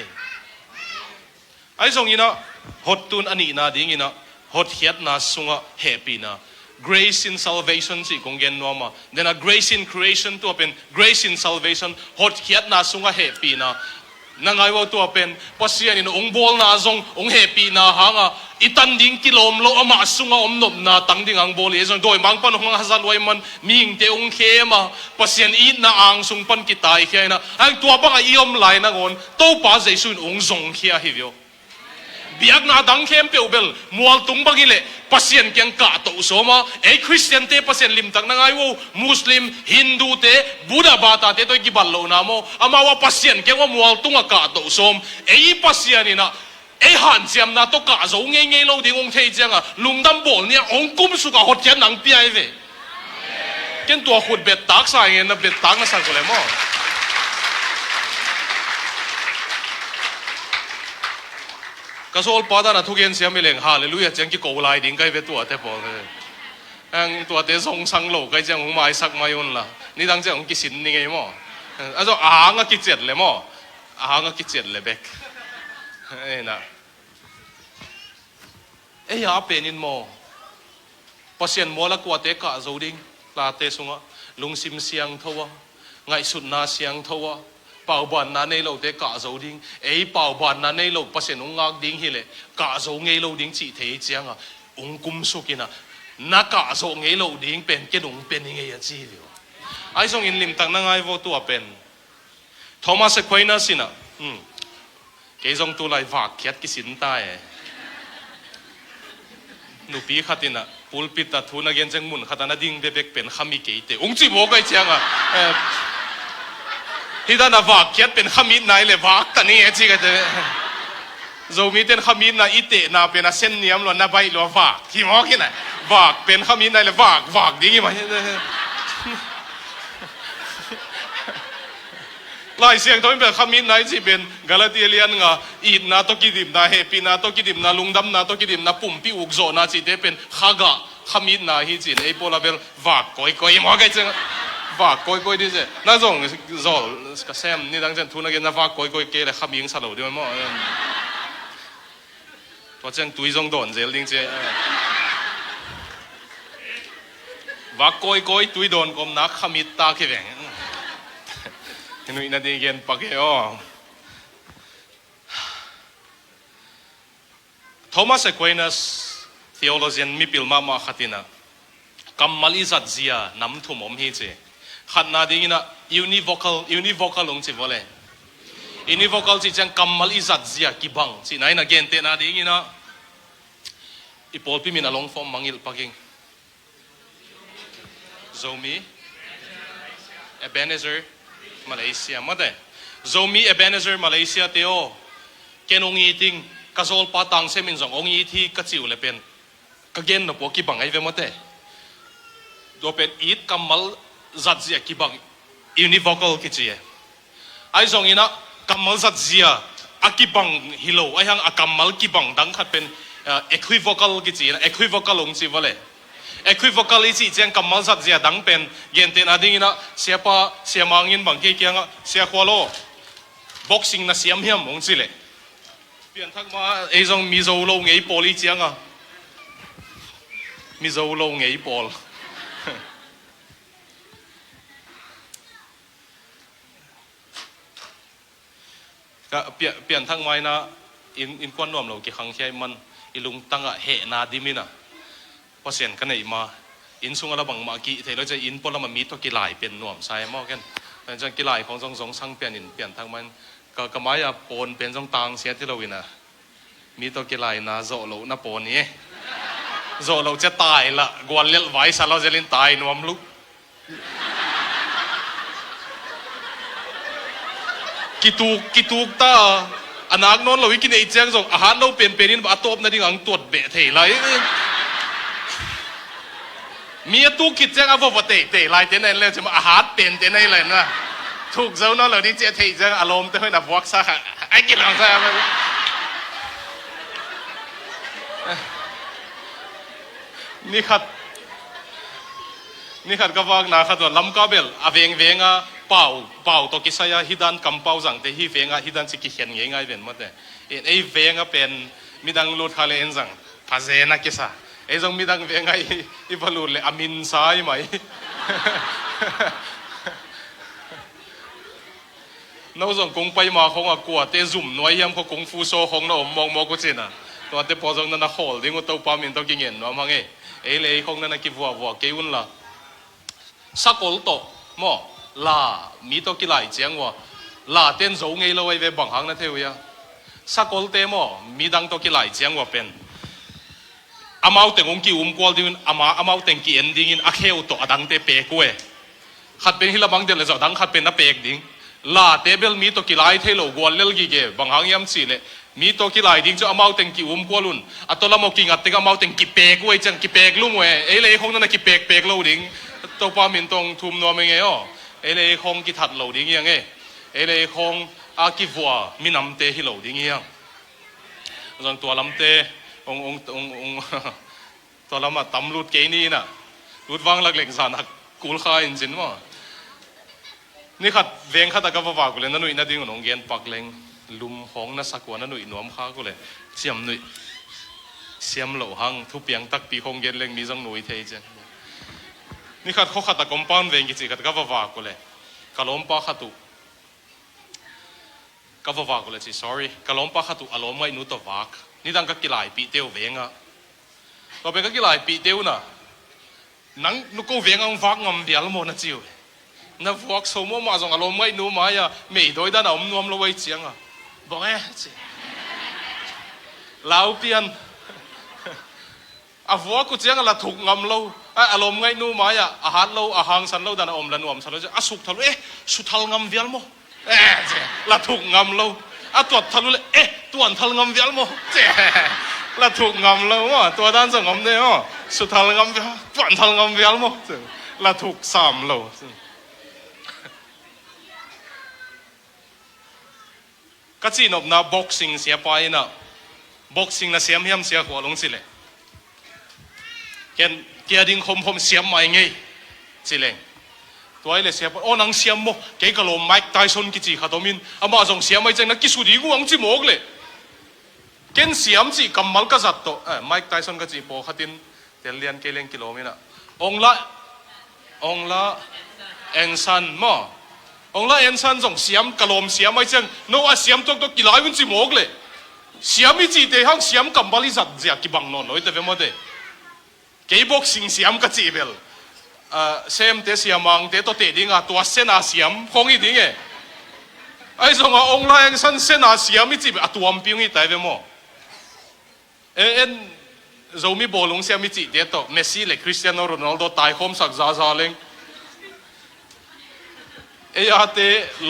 ไอ้ส่งยีนะหดตุนอันนี้นะดิ้งยีนะหดเฮียดนะส่งเหตุปีนะ grace in salvation สิคงเย็นนัวมาเดี๋ยวนะ grace in creation ตัวเป็น grace in salvation หดเฮียดนะส่งเหตุปีนะนั่งไงว่าตัวเป็นปัสยานี่องบอลนาจงองเฮปีนาหางอิตันดิ้งกิโลมโลอามาสุงอมนบนาตั้งดิ้งอังบอลเอจงโดยบางปันของฮัซัลไว้มันมีอิงเตองเคมาปัสยาอีนาอังสุงปันกิตายแค่นะไอ้ตัวบังไอ้ยอมไหลนะงอนโตป้าใจสุนองจงเขียฮิวิโอเบียกนาดังเข้มเปียวเบลมัวตุงบังกิเลปัสยาเกียงกาโตโซมาไอ้คริสเตียนเตปัสยาลิมตักนั่งไงว่ามุสลิมฮินดูเตบูดาบาตาเตตัวกิบัลโลนาโมอามาว่าปัสยาเกียงว่ามัวตุงกาโตโซมไอ้ปัสยานี่นะไอ้หันเจียมนะตัวกาโซเงี้ยเราดิ้งองเทเจียงอ่ะลุงดำบอลเนี่ยองกุมสุกาหดเจียนหนังเปียเวเกียงตัวขุดเบ็ดตักใส่เงี้ยนะเบ็ดตักน่ะสั่งกูเลยมั้งก็โซลปาดานะทุกเย็นเสียไม่เล่งฮาเลลูยาเจียงกี่โกลายดิ้งใกล้ไปตัวเตปอเลยตัวเตส่งสังโลกใกล้เจียงของไม้สักไม้ยุ่นละนี่ดังเจียงของกิสินนี่ไงมั้งอ่ะจะอ่างก็กิเจ็ดเลยมั้งอ่างก็กิเจ็ดเลยเบกเอ้นะเอ้ยอาเป็นนินโมปัสยานโมละกว่าเตะกะโจดิ้งลาเตสุงะลุงซิมเสียงทัวไงสุดนาเสียงทัวเป่าบานนั้นในโลกเตะกะโจดิ้งเอ้ยเป่าบานนั้นในโลกปัสยานองงักดิ้งฮิเลกะโจเงโลดิ้งจีเทเจียงอ่ะองกุมสุกินะนักกะโจเงโลดิ้งเป็นเกดงเป็นยังไงอะจีเดียวไอ้ส่งอินลิมตังนั่งไอ้วัวตัวเป็นโทมัสควายน่าสินะเกยจงตัวไหลฝากเขียดกิสินใต้หนูปีขัดนะปูลปิดตัดทุนเกียนจังมุนขัดนะดิ้งเบกเป็นขมิเกยเตองจีโมกไอเจียงอ่ะที่ด้านฝากเขียดเป็นขมิไหนเลยฝากตอนนี้จีกันเตโซมีเต้นขมินะอิเตนะเป็นเส้นเนียมหลอนนะใบหลวฝากที่มอกินน่ะ วากเป็นขมิ้นได้เลยวากดีไหมลายเสียงตัวนี้เป็นขมิ้นไหนที่เป็นกาลาเทียเลียนงาอีดนาตกิดิมนาเฮปีนาตกิดิมนาลุงดำนาตกิดิมนาปุ่มปีอุกโซนาจิเตเป็นขากะขมิ้นนาฮิจินไอโปลาเบลวากก้อยมาไกจังวากก้อยดิเจน่าส่งโซกแซมนี่ดังจันทุนกันนะวากก้อยเกเลยขมิ้นสลบด้วยมั้งตัวจังตุยจงโดนเจลิงเจวากก้อยตุยโดนกอมนักขมิ้นตาเขวงนุยนาดีเกินปักเออโทมัสเอควานัสทีโอโลจีนมีพิลมาขัดินะกัมมาลิซัดเซียน้ำทุ่มอมฮีเจขัดนาดีนะยูนิวอคัลลงจีวะเลยยูนิวอคัลจีจังกัมมาลิซัดเซียกิบังจีไหนนะเกนเตนาดีนะอีพอลพิมินาลงฟอร์มมังอิลปักเองโซมีเอเบเนเซอร์มาเลเซียมาได้โซมีเอเบเนเซอร์มาเลเซียเตโอเกนองอีติงกระโซลปาตังเซมินซององอีที่กระจิวเลยเป็นกระเกนนะพวกกิบังไอเวมาได้โดเป็นอีดกัมมัลจัดเสียกิบังยูนิวอคัลกิจีไอซองอีนะกัมมัลจัดเสียอากิบังฮิโลไอฮังอากัมมัลกิบังดังขัดเป็นเอควิวอคัลกิจีนะเอควิวอคัลลงจีวะเลยเอควิวอคัลจีเจงกัมมัลจัดเสียดังเป็นเกนเตนาดิ้งนะเสียปะเสียมังยินบังเกียงอ่ะเสียขวาโลบ็อกซิ่งนะเสียมเฮียมองจีเลยเปลี่ยนทักมาไอซองมิโซโลไงปอลีเจียงอ่ะมิโซโลไงปอลก็เปลี่ยนทั้งไม้นะอินควันรวมเรากี่ครั้งใช่มันอิลุงตั้งอะเหนาดิมินะพอเสียนกันไหนมาอินซุงอะไรบางมากี่เทเราจะอินพอเรามามีตัวกีฬาเป็นรวมใช่มากกันแต่จะกีฬาของสองสั่งเปลี่ยนทั้งมันก็กระไม้อะปนเป็นต่างเสียที่เราวินะมีตัวกีฬานะโจโลนะปนนี้โจเราจะตายละกวนเลี้ยไว้ซะเราจะเล่นตายนวมลุกกิตูกตาอนาคตเราวิกินไอเจ้าส่งอาหารเราเปลี่ยนนินอัตโตบนั่นดิ่งตรวจเบะเทไรมีตูกิจเจ้าอาวเตะไรเจนนั่นเลยจะมาอาหารเปลี่ยนเจนนั่นเลยนะถูกเจ้าเนาะเราดิเจ้าเทเจ้าอารมณ์เต้ให้นับวักซะไอ้กินหลังซะนี่ขัดก็ว่านาขัดว่าลำกาเบลอาเวงอ่ะเป่าตัวกิสายฮิดันกำเป่าจังแต่ฮีเวงอ่ะฮิดันสิกิเขียนง่ายเป็นหมดเลยไอ้เวงอ่ะเป็นมิดังลูดทะเลนจังพาเซนักกิสาไอ้จังมิดังเวงไอ้อีพลูดเลยอามินซายไหมน้องส่งกงไปมาของอ่ะกลัวเตะซุ่มน้อยยังเขากงฟูโซของน้องมองกูจินะตัวเตะพอจังนั่นน่ะโหลดิ้งกูเต้าปามินต้องกินเงินน้องมังไอ้เลยของนั่นน่ะกิวัวเกี่ยวละสักกอลโตมอลามีตัวกี่หลายเจียงวะลาเต้นโจงไงเราไอ้เว็บบางครั้งนะเที่ยวสักกอลเตมอมีดังตัวกี่หลายเจียงวะเป็นอามาเต็งองค์กี่กวลดิ้งอามาเต็งกี่เอ็นดิ้งอาเคลตัวดังเตเปกเวขัดเป็นฮิลาบังเดลเลยจ้ะดังขัดเป็นนับเปกดิ้งลาเตเบลมีตัวกี่หลายเทโลกวลเลลกี่เก็บบางครั้งย้ำสิเลยมีตัวกี่หลายดิ้งจะอามาเต็งกี่กวลุนอัตโตละโมกิงอัตเต็งอามาเต็งกี่เปกเวจังกี่เปกลุ่มเวไอ้เลยคงนั่นน่ะกี่เปกโลดิ้งตัวปามินตรงทุ่มนัวไม่ไงอ๋อเอเลยคงกิทัดเหล่าดิ้งยังไงเอเลยคงอากิวัวมีน้ำเตะฮิเหล่าดิ้งยังส่วนตัวลำเตะองตัวลำมาตำรูดเกนี่น่ะรูดวางหลักเหล็กสานักกูลข้าอินสินว่านี่ขัดเวงขัดตะกับว่ากูเลยนั่นหนุ่ยนั่นดิ้งน้องเกียนปักเล็งลุมห้องนั่นสักวันนั่นหนุ่ยหนวมข้ากูเลยเสียมหนุ่ยเสียมเหล่าหังทุบเปียงตักปีคงเกียนเล็งมีจังหนุ่ยเทเจนี่ขัดเขาขัดตะกอมปานเวงกิจขัดกับว่ากูเลยกะล้มป้าขัดตุกับว่ากูเลยสิ sorry กะล้มป้าขัดตุอารมณ์ไม่นุตัววักนี่ดังก็กีฬาปีเตียวเวงอ่ะเราเป็นก็กีฬาปีเตียวน่ะนังนุก็เวงอังวักงำเดียร์โมนะจิวนับวักสมมติมาส่งอารมณ์ไม่นุมาอ่ะไม่โดยด้านอมนวมเราไว้เจียงอ่ะบอกไงเราเปลี่ยนอาวักกูเจียงละถูกงำเราอารมณ์ไงนู่มาอ่ะอาหารเราอาหารสันเราดันอมละนวมสันเราจะสุกทะลุสุทัลงำเวียลโมเจ้ละถูกงำเราตัวทะลุเลยตัวทะลุงำเวียลโมเจ้ละถูกงำเราตัวด้านส่งงำเนี่ย สุดท้ายงำปั่นทางงำเวลมั้งละถูก3 โลก็จีนอบนะบ็อกซิ่งเสียไปนะบ็อกซิ่งนะเสียมเฮียมเสียหัวลงสิเลยเกียดิ้งคมเสียมไม่ไงสิเลยตัวไอ้เลยเสียไปโอ้นังเสียมโมเกี่ยกลมไมค์ไทสันกิจีขัดมินอามาส่งเสียมไม่จังนักกิสุดีกูอังจีโมกเลยเกณฑ์เสียมจีกำมัลก็จัดโตไมค์ไทสันก็จีโปขัดินเตียนเลียนเกลียงกิโลมินะองละเอ็นซันมั้งองละเอ็นซันส่งเสียมกลมเสียมไม่จังโน้เสียมตัวกี่หลายวันจีโมกเลยเสียมจีเดียงเสียมกำมัลจัดเสียกี่บังนนเลยแต่เป็นโมเดเกี่ยบ็อกซิ่งเสียมก็จีเบลเซมเตเสียมังเตตัวเตดิ้งตัวเส้นอาเสียมคงอีดิ้งไอ้ส่งองละเอ็นซันเส้นอาเสียมจีตัวอัมพิงอีแต่เป็นโมZomi บอลงเสียมิจิเดียโตเมสซี่และคริสเตียโนโรนัลโดตายคมสักซาเลงอาเต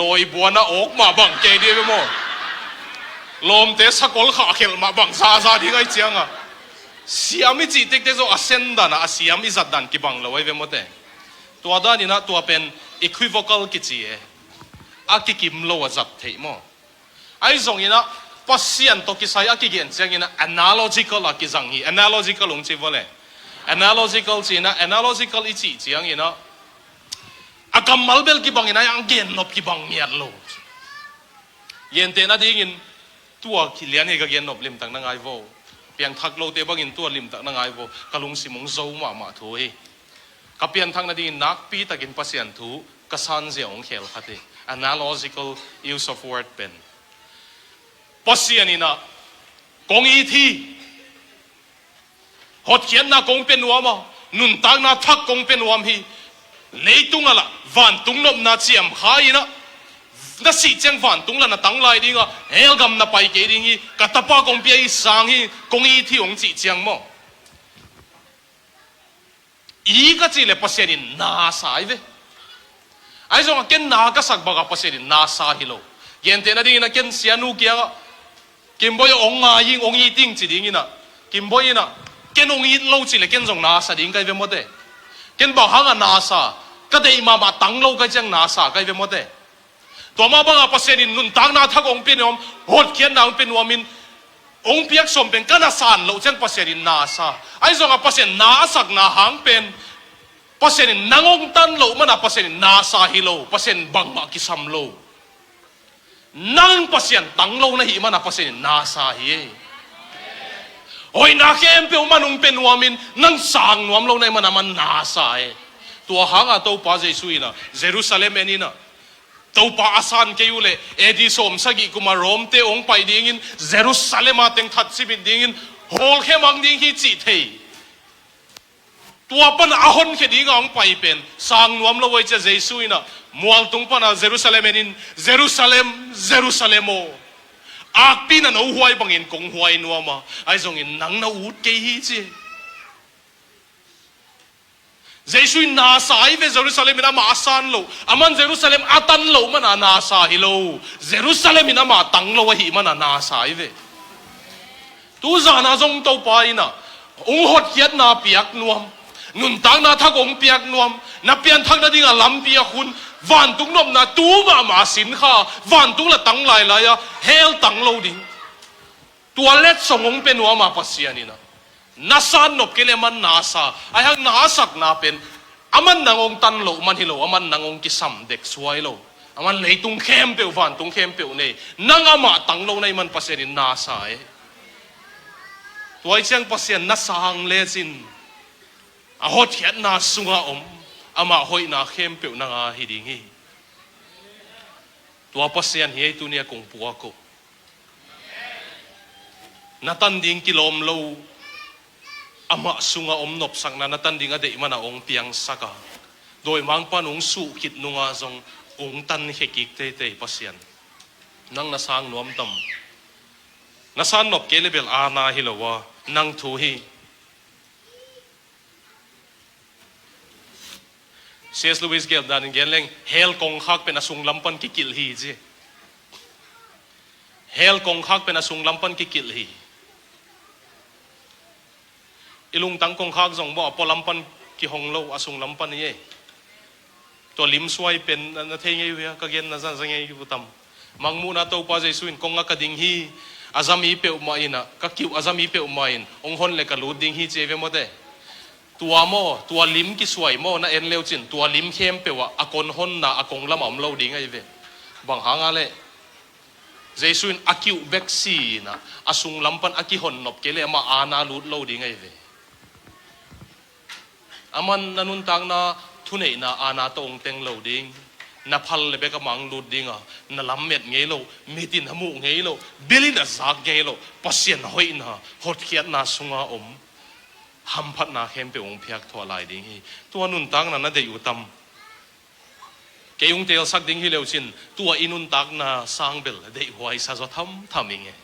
ลอยบัวน่ะออกมาบังเกยดีไปหมดลมเตสกอลขาเขลมาบังซาที่ไงเจียงเสียมิจิเด็กๆอาเซนดานะเสียมิจัดดันกี่บังเลยไปหมดตัวด้านนี้นะตัวเป็น equivocal กิจิอากิมโลจัดเทมไอ้ส่งนี้นะปัสเซียนตัวกิสัยอากิเกนเจียงนี้นะ analogical อากิจังฮี analogical ลงจีบเลย analogical จีนะ analogical อีจีเจียงนี้นะอากำมัลเบลกี่บังนี้นะยังเกนลบกี่บังเงียดโลเย็นเตนะที่ยินตัวขีเลียนเอกเกนลบลิมตั้งนั่งไอโวเพียงทักโลเตบังยินตัวลิมตั้งนั่งไอโวกะลุงสิมงโซมาถอยกับเพียงทั้งนั้นที่นักปีตะกินปัสเซียนทูกษันเสียงเขลขัด analogical use of word เป็นปัสเซียนี่นะกงอีทีหดเขียนนะกงเป็นวัวมานุนตังนะทักกงเป็นวัวมีเลยตุงอะไรวันตุงนบนาเจียมขายนะนั่นสิเจ้าวันตุงละนะตั้งไรดิ้งเฮลกัมนะไปเกดิ้งกัตตาปากงเปียสังฮีกงอีทีองจีเจียงมั้งอีก็จีเลยปัสเซียนี่นาสายเว้ไอ้ส่วนเก่งนาก็สักบักปัสเซียนี่นาสาฮิโลเย็นเตนะดิ้งนะเก่งเสียนูเกียร์กิมบอยองอายิงองอีติ้งจีดิ้งนะกิมบอยนะเก่งองอีโลจีเลยเก่งส่งนาสาดิ้งกันไปหมดเลยเก่งบอกหางนาสาก็ได้มาตั้งโลกันจังนาสากันไปหมดเลยตัวมาบังอาปัสเซียนี่นุนตั้งนาทักองเป็นอมหดเขียนนางเป็นวามินองเปียกสมเป็นกันนาสานโลจังปัสเซียนี่นาสาไอ้ส่วนปัสเซียนนาสักนาหางเป็นปัสเซียนนางองตันโลมันปัสเซียนนาสาฮิโลปัสเซียนบังมากิซัมโลนั่งปัสเซียนตั้งโลนะฮิมันปัสเซียนนาสาฮีโอ้ยนาเข้มเปียวมันองเป็นวามินนั่งสั่งนวมโลในมันนาสาตัวหางตัวป้าเจสุยนะเยรูซาเล็มเอนี่นะตัวป้าอาสันเกยุเลเอดิสอมสกิกุมารมเตองไปดิ้งินเยรูซาเล็มมาเต็งทัดสิบิดดิ้งินโฮลเข้มังดิ้งฮิจิเทตัวปันอาหอนแค่ดิ้งองไปเป็นสั่งนวมโลไว้จะเจสุยนะมัวตุงปันเยรูซาเล็มเอนินเยรูซาเล็มโมอาปีนั้นเอาหวยบังอินกงหวยนัวมาไอ้ทรงอินนังนาอูดเกฮิจิเจสุยนาซาเวเยรูซาเล็มมินามาอาสันโลอามันเยรูซาเล็มอาตันโลมันนาซาฮิโลเยรูซาเล็มมินามาตังโลวะฮิมันนาซาเวตูจานาจงโตไปนะองหดเขียนนาเปียกนวมนุนตังนาทักองเปียกนวมนาเปียนทักนาดิ่งลำเปียคุณวันตุงนมนาตูมาสินค้าวันตุงละตังลายเฮลตังโลดิ่งตัวเล็ดส่งองเป็นหัวมาปัสเซียนี่นะนาซานนบเกลมันนาซาไอ้หังนาสักนาเป็นอามันนางองตันโลมันฮิโลอามันนางองกิสัมเด็กสวยโลอามันเลยตุงเข้มเปียววันตุงเข้มเปียวเนี่ยนางอามาตังโลในมันปัสเซียนี่นาซาตัวไอ้เชียงปัสเซียนนาซางเลจินอาหดเขียนนาสุงอาอามาหอยนาเข้มเปียวนางอาฮิดิงีตัวปัสเซียนเฮตุเนี่ยกงปัวกุนาตันดิงกิโลมโลอามาสุงอานบสังนาตันดิงอเดมันองเปียงสักโดยมังปานองสุขิดนุงอาจงองตันเฮกิกเตเตปัสเซียนนังนาสางนวมตำนาสานนบเกลเบลอาณาฮิลวะนังทูฮีเซียสลูอิสเกลดานิเกลเลงเฮลกงคักเป็นอสุงลำปันกิกิลฮีจีเฮลกงคักเป็นอสุงลำปันกิกิลฮี ilung tang kong khak zong bo polampan ki honglo asung lampan ye to lim suai pen na thei ngai ya ka gen na zan zang ngai butam mangmu na to pa jesu in konga ka ding hi azami pe umaina ka kiu azami pe umain ong hon le ka lu ding hi cheve mo de tua lim ki suai mo na en leo chin tua lim khem pe wa akon hon na akong lam am lo ding ai ve bang hanga le jesu in akiu beksi na asung lampan aki hon nop kele ma ana lut lo ding ai ve aman nanun tang na thunei na ana to ong teng lo ding na phal le be ka mang lut ding a na lam met ngei lo metin hamu ngei lo bilin a zak ngei lo pasien hoi na hot khiat na sunga om ham phat na khem pe ong phiak thwa lai ding hi tua nun tang na de utam ke ung tel sak ding hi leo chin tua inun tak na sang bel de huai sa zo thaming e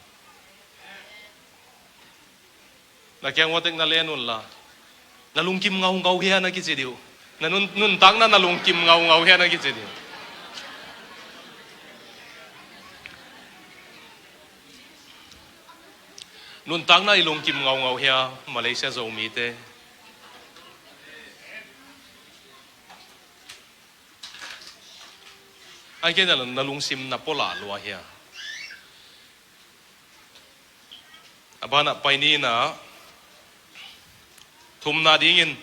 na kyang watek na lenun la na lung kim ngau ngau hia na ki che diu na nun tak na lung kim ngau ngau hia na ki che diu nun tak na ilung kim ngau ngau hia Malaysia Zomi te ai ke na lung sim na pola lua hia abana paini na thum na dingin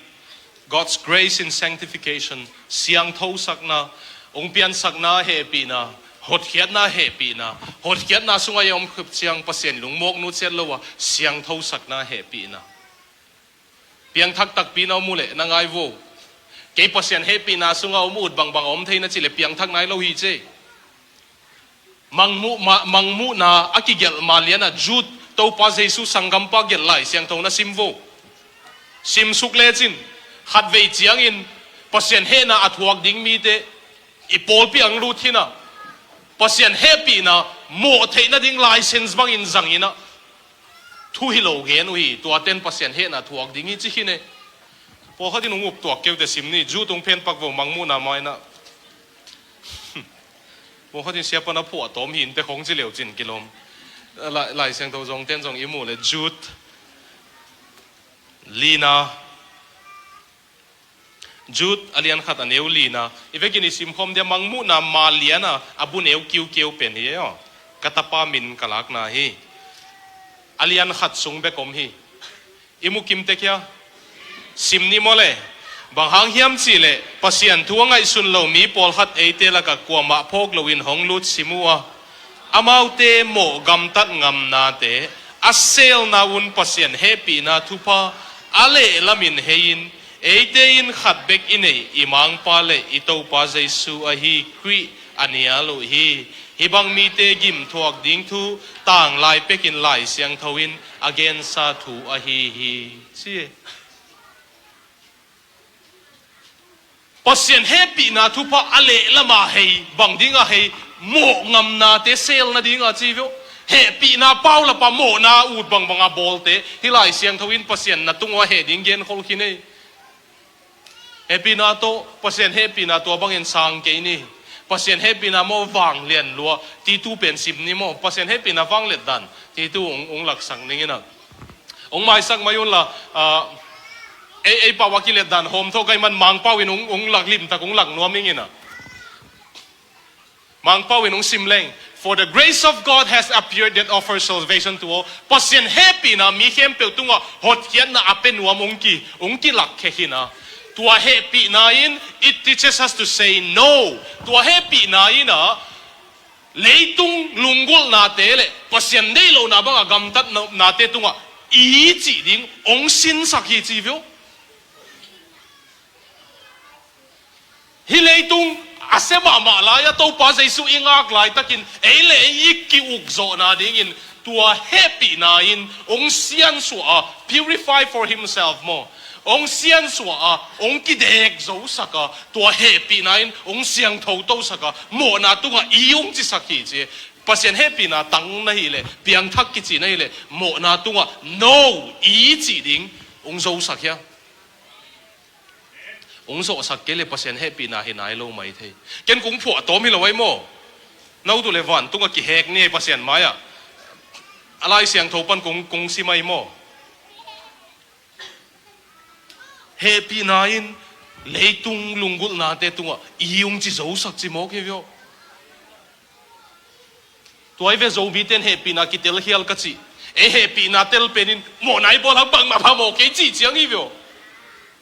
God's grace in sanctification siang thau sakna ong pian sakna happy na hot khiat na happy na hot khiat na sunga yom khup chiang pasien lung mok nu chet lowa siang thau sakna happy na piang thak tak pi na mule na ngai vo ke pasien happy na sunga umut bang bang om theina chile piang thak nai lo hi che mangmu na akigel maliana jut to pa jesu sangam pa gel lai siang thau na simvo sim suk le chin khat vei chiang in pasien he na athuak ding mi te ipol pi ang lu thina pasien happy na mo theina ding license bang in zang ina thu hi lo gen ui to aten pasien he na thuak ding i chi hi ne po kha din ngup to keu te sim ni ju tung pen pak vo mangmu na mai na po kha din sia pa na pho tom hin te khong chi leo chin kilom lai sang to jong ten jong i mu le jut lina jut alian khat aneu lina ivekini simkhom de mangmu na maliana abu neu kiu pen hi yo katapa min kalak na hi alian khat sung be kom hi imu kim te kya simni mole bang hang hiam chi le pasian thuangai sun lo mi pol khat eite la ka kwama phok loin hong lut simua amaute mo gam tat ngam na te asel na un pasien happy na thupa ale lamin hein eite in khat bek inei imang pa le ito pa jesu a hi kri ania lo hi hibang mi te gim thuak ding thu tang lai pekin lai siang thawin again sa thu a hi si pasien happy na thu pa ale lama hei bang dinga hei mo ngam na te sel na dinga chi vyo happy na pau la pa mo na ut bang banga bol te hilai siang thawin pasien na tungwa he ding gen khol khine happy na to pasien happy na to bang en sang ke ni pasien happy na mo wang lian lua ti tu pen sim ni mo pasien happy na wang let dan ti tu ong lak sang ning ina ong mai sak mayun la ei pa wa ki let dan hom tho kai man mang pau in ong lak lim ta ong lak nuaming ina mang pau in ong sim leng for the grace of God has appeared that offers salvation to all pasien happy na mi khem pe tunga hot hian na apen nuam ong ki lak khe hina tua happy na in it teaches us to say no tua happy na ina leitung lungul na te le pasien dei lo na banga gam tat na te tunga i chi ding ong sin sak hi chi vyo hi leitung asema ma la ya to pa jesu ingak lai takin eile ikki ukzo na ding in tua happy na in ong sian su a purify for himself mo ong sian swa ong ki dek zo saka to happy nine ong siang tho to saka mo na tunga iung chi sakhi che pasien happy na tang na hi le piang thak ki chi na hi le mo na tunga no i chi ding ong zo sakya ong zo sak ke le pasien happy na hi nai lo mai the ken kung phu to mi lo wai mo nau tu le van tunga ki hek ni pasien maya alai siang tho pan kung si mai mo happy na in leitung lungul na te tunga iung chi zo sak chi mo ke vio tuai ve Zomi ten happy na ki tel hial ka chi happy na tel penin mo nai bol hang bang ma pha mo ke chi chiang i vio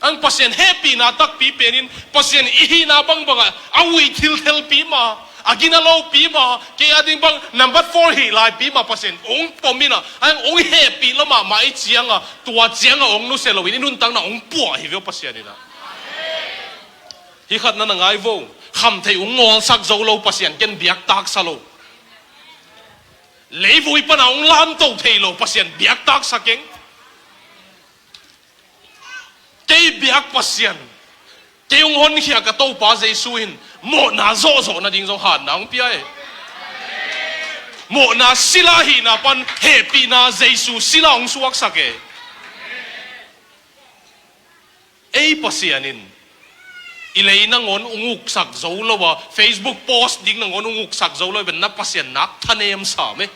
ang pasien happy na tak pi penin pasien ihi na bang banga awi thil thel pi ma agina lo pi ma ke ading bang number 4 hi lai pi ma pasien ong pomina ang ong happy lo ma mai chiang a tua chiang a ong nu se lo in nun tang na ong pu hi vio pasien ina hi khat na ngai vo kham thei ong ngol sak zo lo pasien ken biak tak sa lo lấy vui pan ông lan tàu thầy lo pasien biak tak sakeng cây biak pasien cây ông hôn kia cái tàu pa dây suin một na zo na ding zo han na ông pia một na sila hi na pan happy na dây su sila ông suak sake ei pasienin ilay na ngon unguk sak zo lo wa Facebook post ding na ngon unguk sak zo lo ben na pasien nak thanem sa me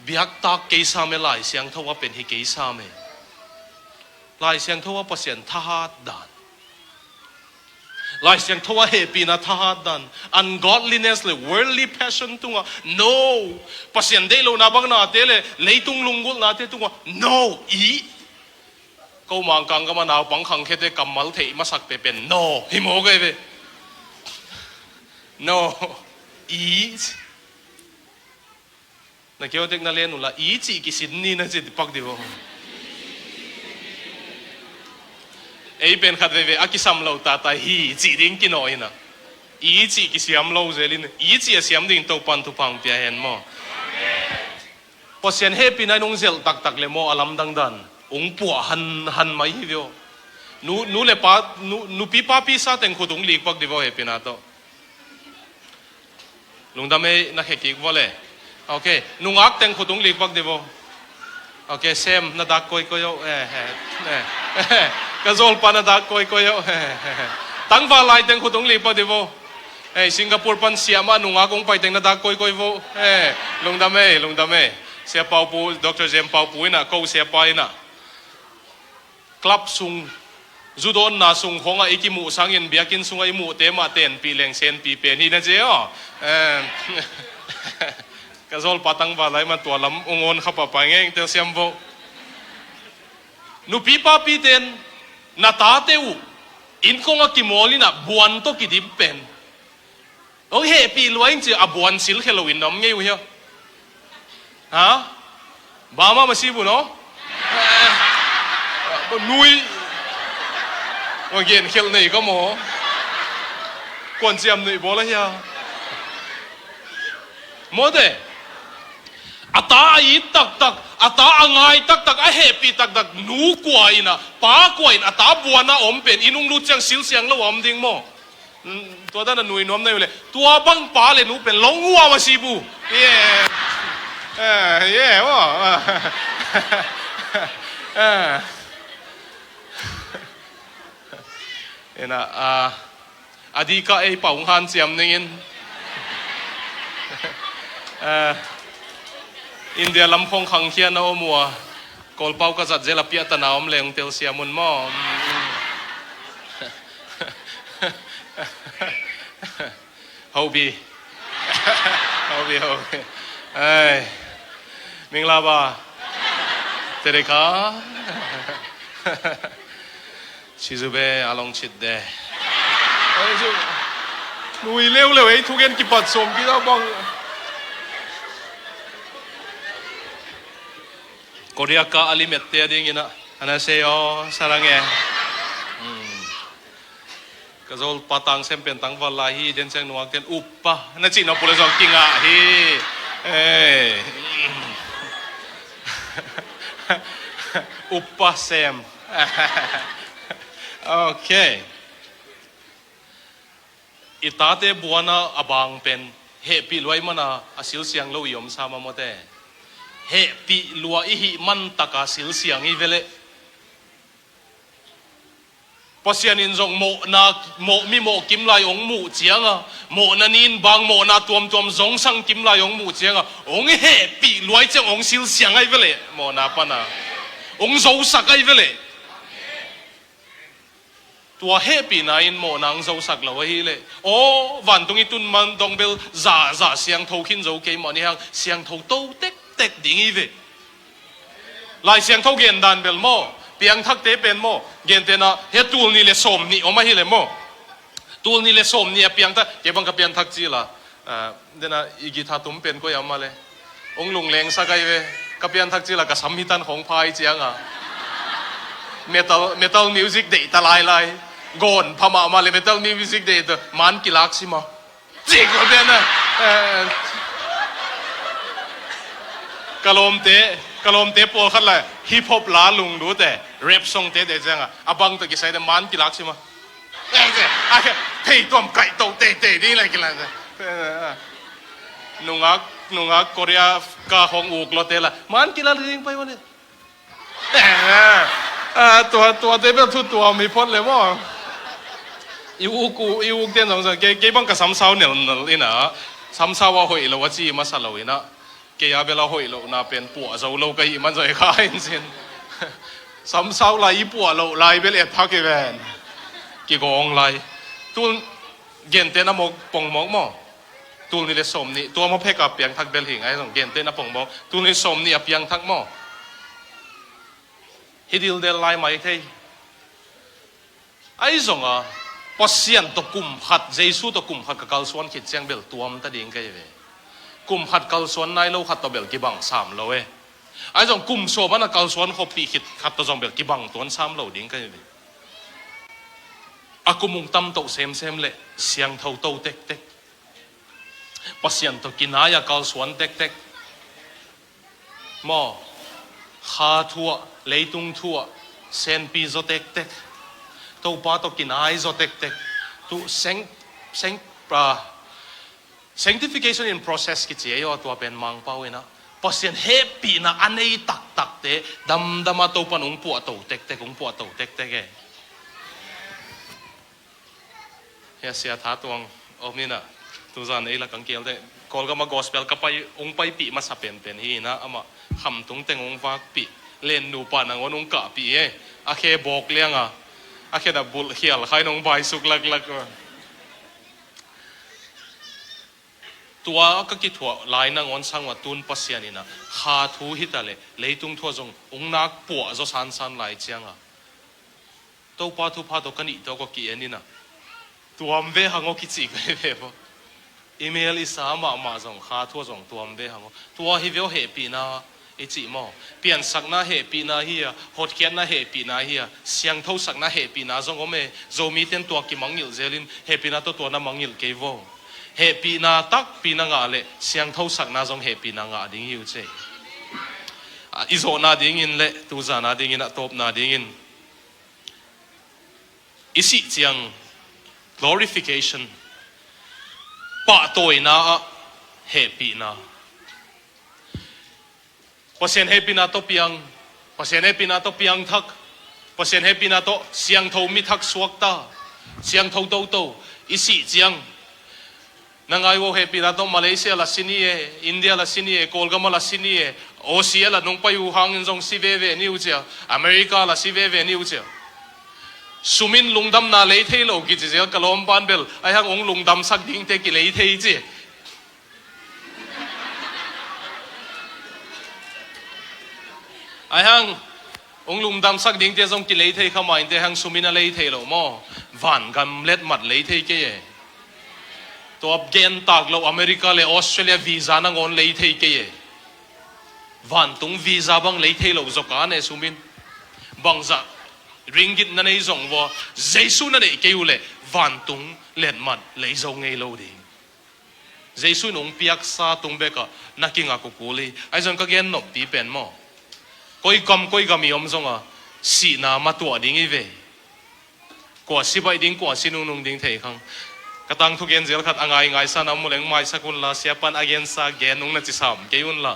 biak tak ke sa me lai siang thawa pen hi ke sa me lai siang thawa pasien thahat dan lai siang thawa happy na thahat dan ungodliness le worldly passion tunga no pasien de lo na bang na te le leitung lungul na te tunga no i câu mang càng cái mà nào bằng khăng khi thế cầm máu thị mà sắc bề bền no hi mô cái về no ý na kêu tiếng na lên là ý chỉ cái xin ni na chỉ bắt đi vô ấy bên khát về akisam lâu ta ta hi chỉ đến cái nồi na ý chỉ cái xiêm lâu rồi lên ý chỉ xiêm đến tàu pan tu pang bia hen mo pasien happy na nung zel tak tak le mo alam dang dan ung pua han mai hi vio nu le pa nu pi pa pi sa teng khudung lik pak divo he pinato lungdame na kheki vole okay nungak teng khudung lik pak divo okay sem na dak koi koyo ka zol pa na dak koi koyo tang va lai teng khudung lik pak divo Singapore pan siama nungak ong pai teng na dak koi vo lungdame sia pau pu Dr. Jem pau pu na ko sia pai na club sung judon na sung honga ikimu sangin biakin sunga imu tema ten pi leng sen pi pen hi na je o kazol patang balai ma tua lam ongon khapa pangeng tel siam vo nu pi pa pi ten na ta te u in konga kimoli na buan to kidim pen o he pi loing chi abuan sil Halloween nom ngeu hi ha ba ma masibu no nuôi ngồi nghiền khiêu này có mỏ còn xem này bố lấy ya mốt đấy ata ai ata angai tak ai happy tak nu quay na pa quay ata buana om pen inung lu chang sil siang lo om ding mo tua đó là nuôi nom nàyเลยtua băng pa le nu pen long hua mà sibu yeah wow na adi ka ay paung han siam ningin India lam khong khang khian na omua kol pau ka zat zela pia ta na om leng tel siamun mo hobi ai ming la ba tere ka Chizube along chit de. Nui leo ấy thu gen kipat som kita bang. Korea ka alimet te ding ina. Anaseo sarange. Kazol patang sempen tang valahi den sang nuang ten uppa. Na chi na pula jong kinga hi. Uppa sem. Okay. Itate buana abang pen happy luai mana asil siang lo yom sama mote happy lua ihi man taka asil siang i vele pasian in zong mo mi mo kim lai ong mu chianga mo na nin bang mo na tuam zong sang kim lai ong mu chianga ong happy luai chang ong sil siang ai vele mo na pana ong zo sak ai vele ตัวเฮปีนายนโมนังโจสักเราฮิเลโอ้วันตรงนี้ตุนมันตรงเบลจ่าเสียงทกินโจเกมอันนี้ฮังเสียงทโตเต็กเต็กดิ่งอีเวลายเสียงทเกนดันเบลโมเปียงทักเตเป็นโมเกนเตนะเฮตูลนี่เลสมนี่ออกมาฮิเลโมตูลนี่เลสมนี่เปียงทักเก็บังกับเปียงทักจีละเดนะอีกิธาตุมเป็นก็ยังมาเลยองลุงเลงสักไอเวกับเปียงทักจีละกับสัมมิตันของพายเจียงอ่ะเมทัลมิวสิกเดตลายกอนพม่ามาเลยเมทัลมิวสิกเดตมันกิลักซิมาจิกว่าเป็นนะกะลมเตะปวดขัดเลยฮิปฮอปลาลุงดูแต่แรปซองเตะเดจังอ่ะอาบังตะกี้ใส่แต่มันกิลักซิมาเอ้ยไอ้เฮ้ยตัวไก่โตเตะนี่อะไรกันล่ะนุ่งอักกอริยากาของอุกโลเตละมันกิลักจริงไปวันนี้ตัวเตะเป็นทุกตัวมีพ้นเลยมั้งอีอูเต้นสองสังเกบังกับซ้ำเศร้าเนี่ยนี่นะซ้ำเศร้าว่าหอยเราว่าจีมาสั่งเราอีนะเกี่ยเวลาหอยเราน่าเป็นปัวเราเราก็อีมันจะขายจริงซ้ำเศร้าไรปัวเราไรเบลเอ็ดพักเวนกี่กองไรตุนเกนเต้นน้ำมกปงมกมั้งตุนนี่เลยสมนี่ตัวมันเพ่กับเปียงทักเบลหิงไอ้สองเกนเต้นน้ำปงมกตุนนี่สมนี่เปียงทักมั้งฮิดิลเดลไลไม่ใช่ไอ้สองอ่ะพอเสียนตะกุมหัดเจสุตะกุมหัดกับกัลสวนคิดเจียงเบลตัวมันตัดเองกันอยู่กุมหัดกัลสวนนายเราหัดตัวเบลกี่บังสามเราไอ้สองกุมโซมันกัลสวนเขาปีคิดหัดตัวจงเบลกี่บังตัวสามเราดิ้งกันอยู่อากุมุงตั้มโตเซมเลยเสียงเท่าโตเต็กพอเสียนตะกินายกัลสวนเต็กหม้อขาทัวเลยตุงทัวเซนปีโซเต็กตัวป้าตัวกินไอโซเต็กตัวsanctification in process กิจเจียวตัวเป็นมังเป้าเองนะพอเสียนเฮปีนะอันนี้ตักเตะดำมาตัวปนุงปวดตัวเต็กองปวดตัวเต็กเฮียเสียท้าตัวอมนี่นะตัวจานนี้ละกังเกลได้กอลก็มา gospel ก็ไปองไปปีมาสับเป็นฮีนะอามาคำตรงเต็งองฟักปีเล่นดูปานังองกะปีอาเคบอกเลี้ยงอาเคดับบุลเขียลใครน้องใบสุกลักตัวก็คิดว่าลายนังอนสังว่าตุนปัสยานี่นะหาทูฮิตอะไรเลยตุงทัวจงองนักปัวจะสันลายเจียงตัวป้าทุพาตัวกันอีตัวก็กี่นี่นะตัวมเวหังกิจิกันเว้ยอีเมลอีสามมาจงหาทัวจงตัวมเวหังตัวฮิเวลเฮปีนะไอจีมอเปลี่ยนสักหน้าเฮปีนาเฮียหดเขียนหน้าเฮปีนาเฮียเสียงเท่าสักหน้าเฮปีนาจงก็ไม่โจมีเต็นตัวกิมังยิลเจลินเฮปีนาตัวน้ำมังยิลเกวเฮปีนาตักปีนางาเลเสียงเท่าสักหน้าจงเฮปีนางาดิ้งยิวเจอิโซนาดิ้งยินเละตูจานาดิ้งยินตบนาดิ้งยินอิสิเจียง glorification ปะตัวนาเฮปีนาพอเสียนเฮปีนาโตเปียงพอเสียนเฮปีนาโตเปียงทักพอเสียนเฮปีนาโตเสียงเท่ามิทักสวกตาเสียงเท่าโตอิสิเจียงนังไงว่าเฮปีนาโตมาเลเซียละสินีอินเดียละสินีโคลกามาละสินีโอเซียละนงไปอูฮังจงสิเวเวนิวเจียอเมริกาละสิเวเวนิวเจียสุมินลุงดำนาเลยเทโลกิจเจียกะลอมปานเบลไอ้ฮังองลุงดำสักดิ้งเตกิเลยเทเจียไอ้ฮังองลุงดำสักดิ้งเตจงกิเลยเทเข้ามาอินเตฮังสุมินาเลยเทโลมอวันกันเล็ดมัดเลยเทเกยตัวเกณฑ์ตากเราอเมริกาเลยออสเตรเลียวีซ่านั่งonเลยเทเกยวันตรงวีซ่าบังเลยเทโลจกันเนี่ยสุมินบังจะริงกิตนั่นเองจงว่าเจสุนั่นเองเกี่ยวเลยวันตรงเล็ดมัดเลยจงไงเราดิเจสุนองเปียกซาตรงเบกะนักกิงอากุกุลีไอ้จงก็เกณฑ์นบตีเป็นมอก้อยกำมีอมจงสีนามาตัวดิ้งอีเวกว่าสิบใบดิ้งกว่าสินุ่งดิ้งเทคังกระตังทุกเย็นเจลขัดอ่างไงสันอามุเลงไม่สักุลละเสียปันอาเกนซาเกนุ่งนั่นจิสามเกี่ยุนละ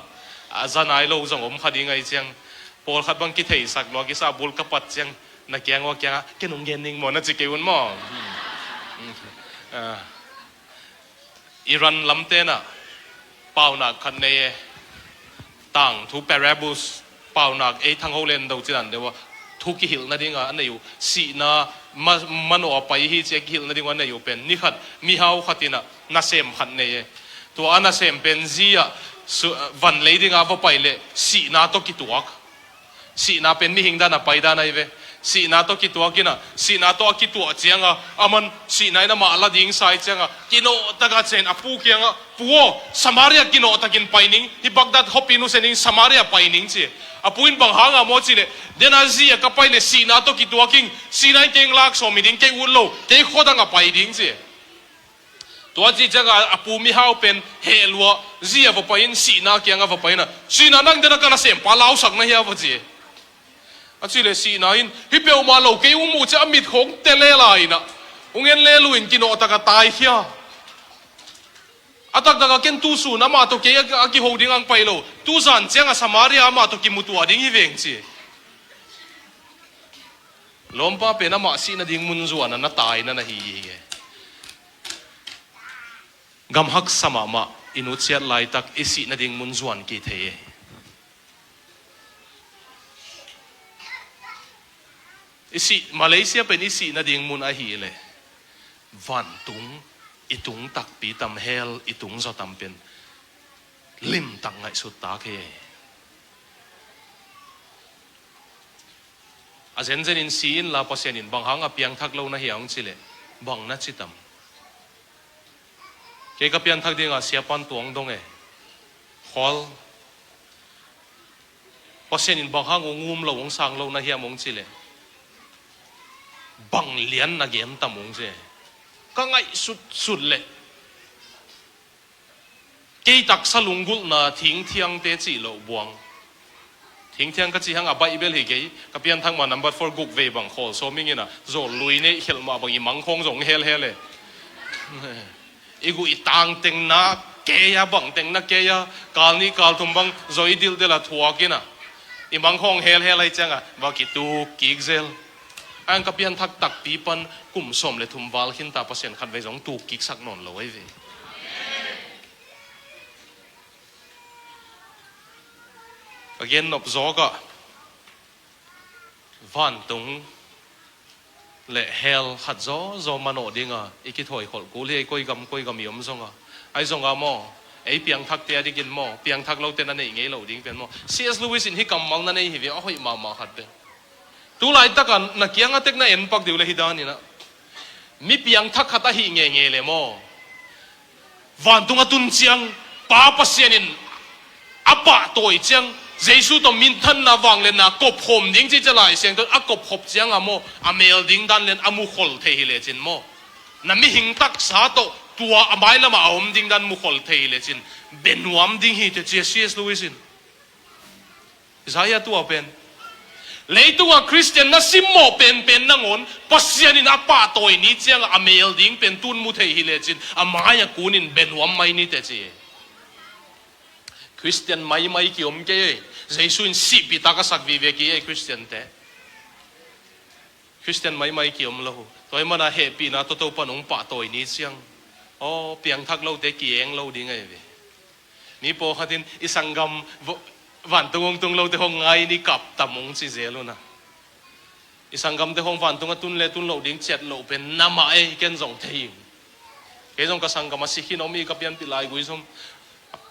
อาจารย์นายเราจงอมขัดยังไงเจียงพอขัดบังกิเทสักลอกิสาบุลกับปัดเจียงนักแกงว่าแกงแกนุ่งเย็นนิ่งหมดนั่นจิเกี่ยุนหม้ออิรันลำเตน่ะเป่าหนักคันเนต่างทุกเปรบุสเป่าหนักทั้งโฮเลนด์ดูจีนันเดี๋ยวว่า ทุกหิลนั่นเองอันนี้อยู่สีน่ะมันออกไปที่เจ๊หิลนั่นเองอันนี้อยู่เป็นนี่ขัดมีเฮาขัดที่น่ะน่าเสมขัดเนี่ยตัวอันน่าเสมเป็นจีอ่ะวันเลยดิ้งอาว่าไปเลยสีน่ะต้องกี่ตัวสีน่ะเป็นมีหิงด้านน่ะไปด้านไหนเว้สีน่ะต้องกี่ตัวกินอ่ะสีน่ะต้องกี่ตัวเจียงอ่ะมันสีไหนน่ะมาละดิ้งใส่เจียงอ่ะกินโอตะกัดเซนอ่ะปูเกียงอ่ะปูสมารีกินโอตะกินไปนิ่งที่บักดัดฮอปปินุเซนิงสมารีไปนิ่งเจีอปูอินบังหางอ่ะโมจิเลยเดน่าจีอ่ะก็ไปเลยสีน่ะต้องกี่ตัวกินสีไหนเก่งลักโซมิดิ้งเก่งอุ่นโลเก่งโคตรอ่ะไปดิ้งเจีตัวจีจังอ่ะปูมีเฮาเป็นเฮลัวจีอ่ะว่าไปอินสีน่ะเกียงอ่ะว่าไปน่ะสีน่ะนั่งเดินกันน่ะเซมปลาเล้าสักนะเฮียว่าจีอาชีเลยสีน่ะอินฮิเปียวมาโลเกี่ยวมูจะมิดของเตเลไลน่ะองเงินเลลุอินกินโอตะกะตายเฮียอาตักตะกะเกนตูสูน่ะมาตัวเกี่ยอะกิโหดิ้งอังไปโลตูซันเจียงอ่ะสมารีอ่ะมาตัวกิมุตัวดิ้งฮิเวงจีลมป้าเป็นน่ะมาสีน่ะดิ้งมุนจวนน่ะตายน่ะนะฮีกำฮักสมามาอินุเชียไลตักอิสิน่ะดิ้งมุนจวนกี่เทอิสิมาเลเซียเป็นอิสินาดิ่งมุนอาฮีเลยวันตุงอิตุงตักปีตำเฮลอิตุงจะตำเป็นลิมตังไงสุดตาเคอาเซนเซนินซีนลาปเซนินบางครั้งอเปียงทักเราหน้าเหี่ยงสิเลยบางนัดสิตำเกี่กับเปียงทักดิ่งอาเสียปันตวงดงขอลปเซนินบางครั้งงุมเราองสังเราหน้าเหี่ยมงสิเลยบังเลียนนักเกมตามงเสียก็ไงสุดเลยกี่ตักสลุงกุลน่ะทิ้งเที่ยงเตจิโลบวงทิ้งเที่ยงก็จีหังอ่ะใบเบลเฮกี่กับเพียนทั้งมันนับบัตร for กุกเวบังโคโซมิงินะโจลุยเนี่ยเฮลมาบังอีมังคงส่งเฮลเลยอีกูอีตังเต็งนะเกียบังเต็งนะเกียกาลนี้กาลทุ่มบังโจอีดิลเดละทัวกินะอีมังคงเฮลอะไรจังอ่ะบักกิตูกิกเซลอันกับยันทักตักปีปันกลุ่มสมเลยทุ่มวาลขินตาเปอร์เซ็นต์ขัดไว้สองตูกิกสักนนเลยเว้ยก็ยันนบจอกะวันตุงเละเฮลขัดจอมันโอดิ้งอ่ะอีกที่ถอยขอกูเลยก้อยกำยมซงอ่ะไอ้ซงอ่ะมอไอ้เปียงทักเตียดิกินมอเปียงทักเราเต้นนั่นเองไงเราดิ้งเป็นมอC.S. Lewis ที่กำมังนั่นเองเหี้ยอ๋อมาขัดเป็นตุลาอิตกันนักยังอาเทกน่ะเอ็นปักดิวเลยฮิดานี่นะมีเพียงทักขัดหิเงี้ยเลยโมวันตุงตุนเชียงป้าปัสยานินอัปะตัวเชียงเจสุต้องมินทันนาวังเลยนะกบหมดิ้งที่จะไหลเสียงตัวกบหบเชียงอะโมอเมลดิ้งดันเลนอมุขลเทหิเลจินโมนั่นมีหิงตักสาโตตัวอภัยละมาอมดิ้งดันมุขลเทหิเลจินเบนวมดิ้งฮิตเจC.S. Lewisอิสายาตัวเป็นเลยตัวคริสเตียนน่ะซิมโมเป็นนังอนปัสยานินอปาโตยนี่เจียงอเมลดิ้งเป็นตุนมุเทหิเลจินอมายากูนินเบนวมไม่นี่เตจีคริสเตียนไม่เกี่ยวมั้งเจ้เจสุนสิบิตากสักวิเวกีคริสเตียนเตคริสเตียนไม่เกี่ยวมั้งเราตัวมันน่ะเฮปีน่ะตัวปนงปาโตยนี่เจียงอ๋อเปียงทักเราเตเกียงเราดิ้งไงเว้ยนี่พอขัดินอิสังกัมวันตุงเราเตหงไงนี่กับตามงสิเจลุนะอิสังกัมเตหงวันตุงตุนเลตุนเราดิ้งเจ็ดเราเป็นน้ำไอเกนจงเทียงเกนจงกสังกัมมาสิขินอมีกับยันปิลายกุยสม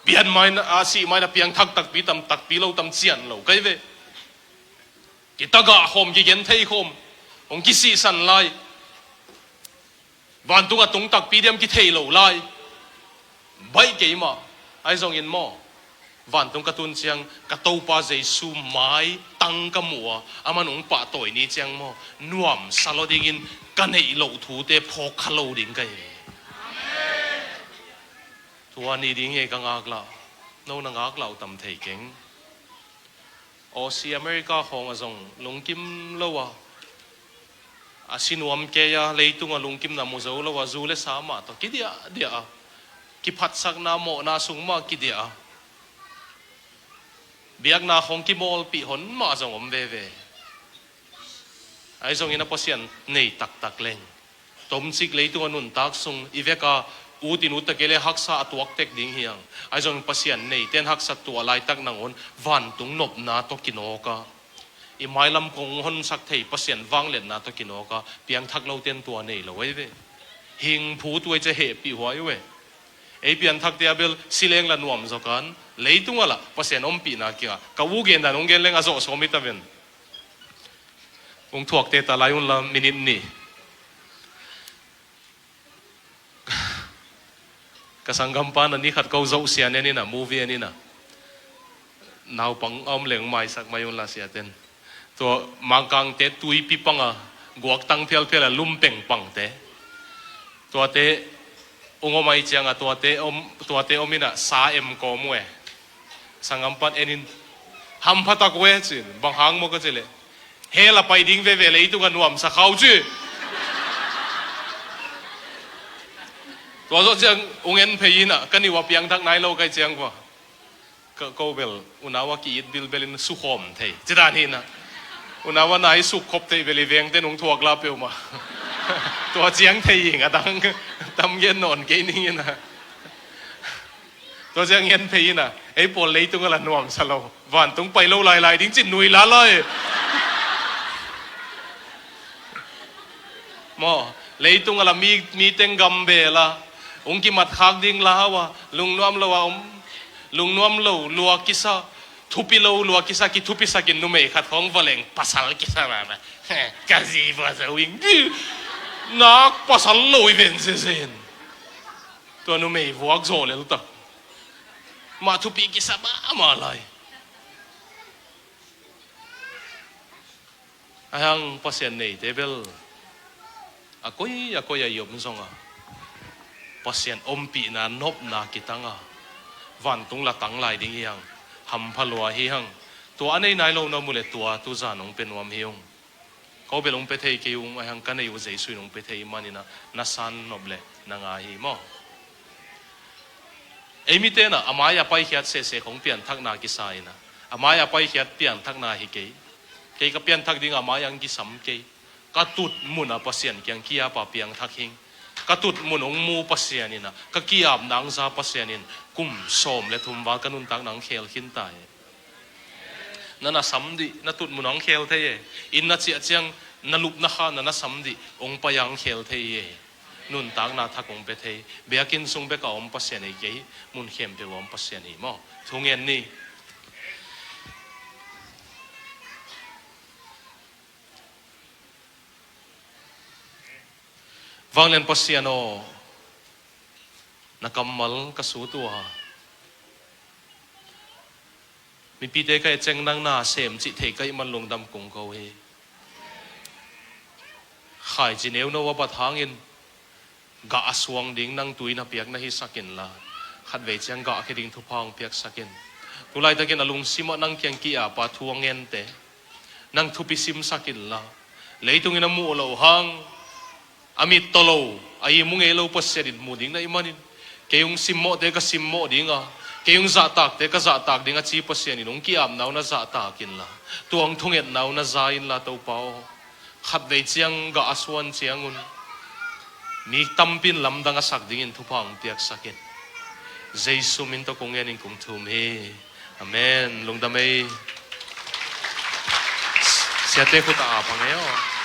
เปลี่ยนไม่นะอาศิไม่นะเพียงทักตักปีเราตำเจียนเราไกเวกิตากะโฮมกิเกนเทียโฮมองกิสิสันไลวันตุงตุงตักปีเดียมกิเทียเราไลใบเกี่ยมาไอจงยินมอวันตรงกระตุนเชียงกระตูปาเจสูไม้ตังกมัวอามันองปะต่อยนี่เชียงมอนวมสลอดิงินกันให้เหล่าถูเตพอขลุ่ดิงกันตัวนี้ดิ้งเองกังอักล่ะโน่นอักล่ะตำเทเก่งออซีอเมริกาของอาจงลงกิมเลวะอาศินวมเกียเลยตุงลงกิมนามุโซเลวะจูเลสามาตัวกิเดียกิพัดสักนาโมนาสุงมากิเดียเบียกนาของกิโมลปีหนมาจงอมเวไอจงอินาพอเสียนในตักเล่งตมซิกเลยตัวนุนตักซุงอีเวกาอูตินุตะเกเลฮักษาตัวเต็กดิ้งเฮียงไอจงพอเสียนในเต้นฮักษาตัวลายตักนางอนวันตุงนบนาตกินโอกา i mai lam kong hon sak thei pasien wang len na to kino ka piang thak lo ten tua nei lo we hing phu tuai che he pi huai we ei pian thak te abel sileng la nuam zo kan leitung ala pasien om pi na kia ka wu gen dan ong gen leng azo so mi ta ven ong thuak te ta lai un la minute ni kasanggam pa na ni khat kau zo sia ne ni na movie ni na nau pang om leng mai sak mai un la sia ten to mangkang te tui pi panga guak tang phel phel lum peng pang te to te ongomai chianga to te omina sa em ko mwe sangam pat enin ham phata ko e chin bang hang mo ka chele he la pai ding ve ve le tu kan nuam sa khau chu to zo chang ungen pheina kani wa piang thak nai lo kai chiang kwa ko bel unawa ki it bil belin su khom thei chidan hi na unawa nai su khop thei beli veng te nong thuak la peu ma to chiang thei nga dang tam yen non ke ni na to chiang yen phei na ei pol lei tung la nuam sa lo van tung pai lo lai lai ding chin nui la lai mo lei tung la mi teng gam be la ong ki mat khak ding la wa lung nuam lo wa lung nuam lo lua kisa thupi lo lua kisa ki thupi sakin nu mei khat khong valeng pasal kisa na kazi ba sa wing nak pasal lo ven se sen to nu mei vuak zo le ta ma thupi kisa ba ma lai ayang pasien nei tebel akoi ayom zonga pasien ompi na nop na kitanga van tung la tang lai ding yang ham phalwa hi hang to anei nai lo na mule tua tu za nong penwam hiung ko belong pe thei ke yung ahang kanai u zai sui nong pe thei manina na san noble na nga hi mo emite na amaya pai hiat se khong pian thak na ki sai na amaya pai hiat pian thak na hi ke ka pian thak ding amayang ki sam ke ka tut muna pasien kyang kia pa piang thak hing katut munong mu pasianina kakiab nang za pasianin kum som le thum wa kanun tak nang khel hin tai nana samdi na tut munong khel the in na chi chiang na lup na kha na samdi ong payang khel the ye nun tak na thakong pe the beakin sung be ka om pasian ei ke mun khem pe om pasian hi mo thungen ni Vanglen pasiano nakamal kasutua mi pite kai cheng nang na sem chi thei kai man lung dam kong ko he khai chi neu no wa bat hangin ga aswang ding nang tui na piak na hi sakin la khat ve chang ga ke ding thu phang piak sakin tulai takin alung sima nang kyang ki a pa thuangen te nang thu pisim sakin la leitung ina mu lo hang amit tolo ai mungelo paserin muding na imanin kayong simmo te ka simmo dinga kayong zatak te ka zatak dinga chi pasenin ong kiam naw na zatakin la tuang thunget naw na zain la to pao khat dei chiang ga aswan chiangun ni tampin lamdang asak dingin thupang piak sakin jesu min to kong yanin kong thum he amen lungdamai siate ko ta apa ngayo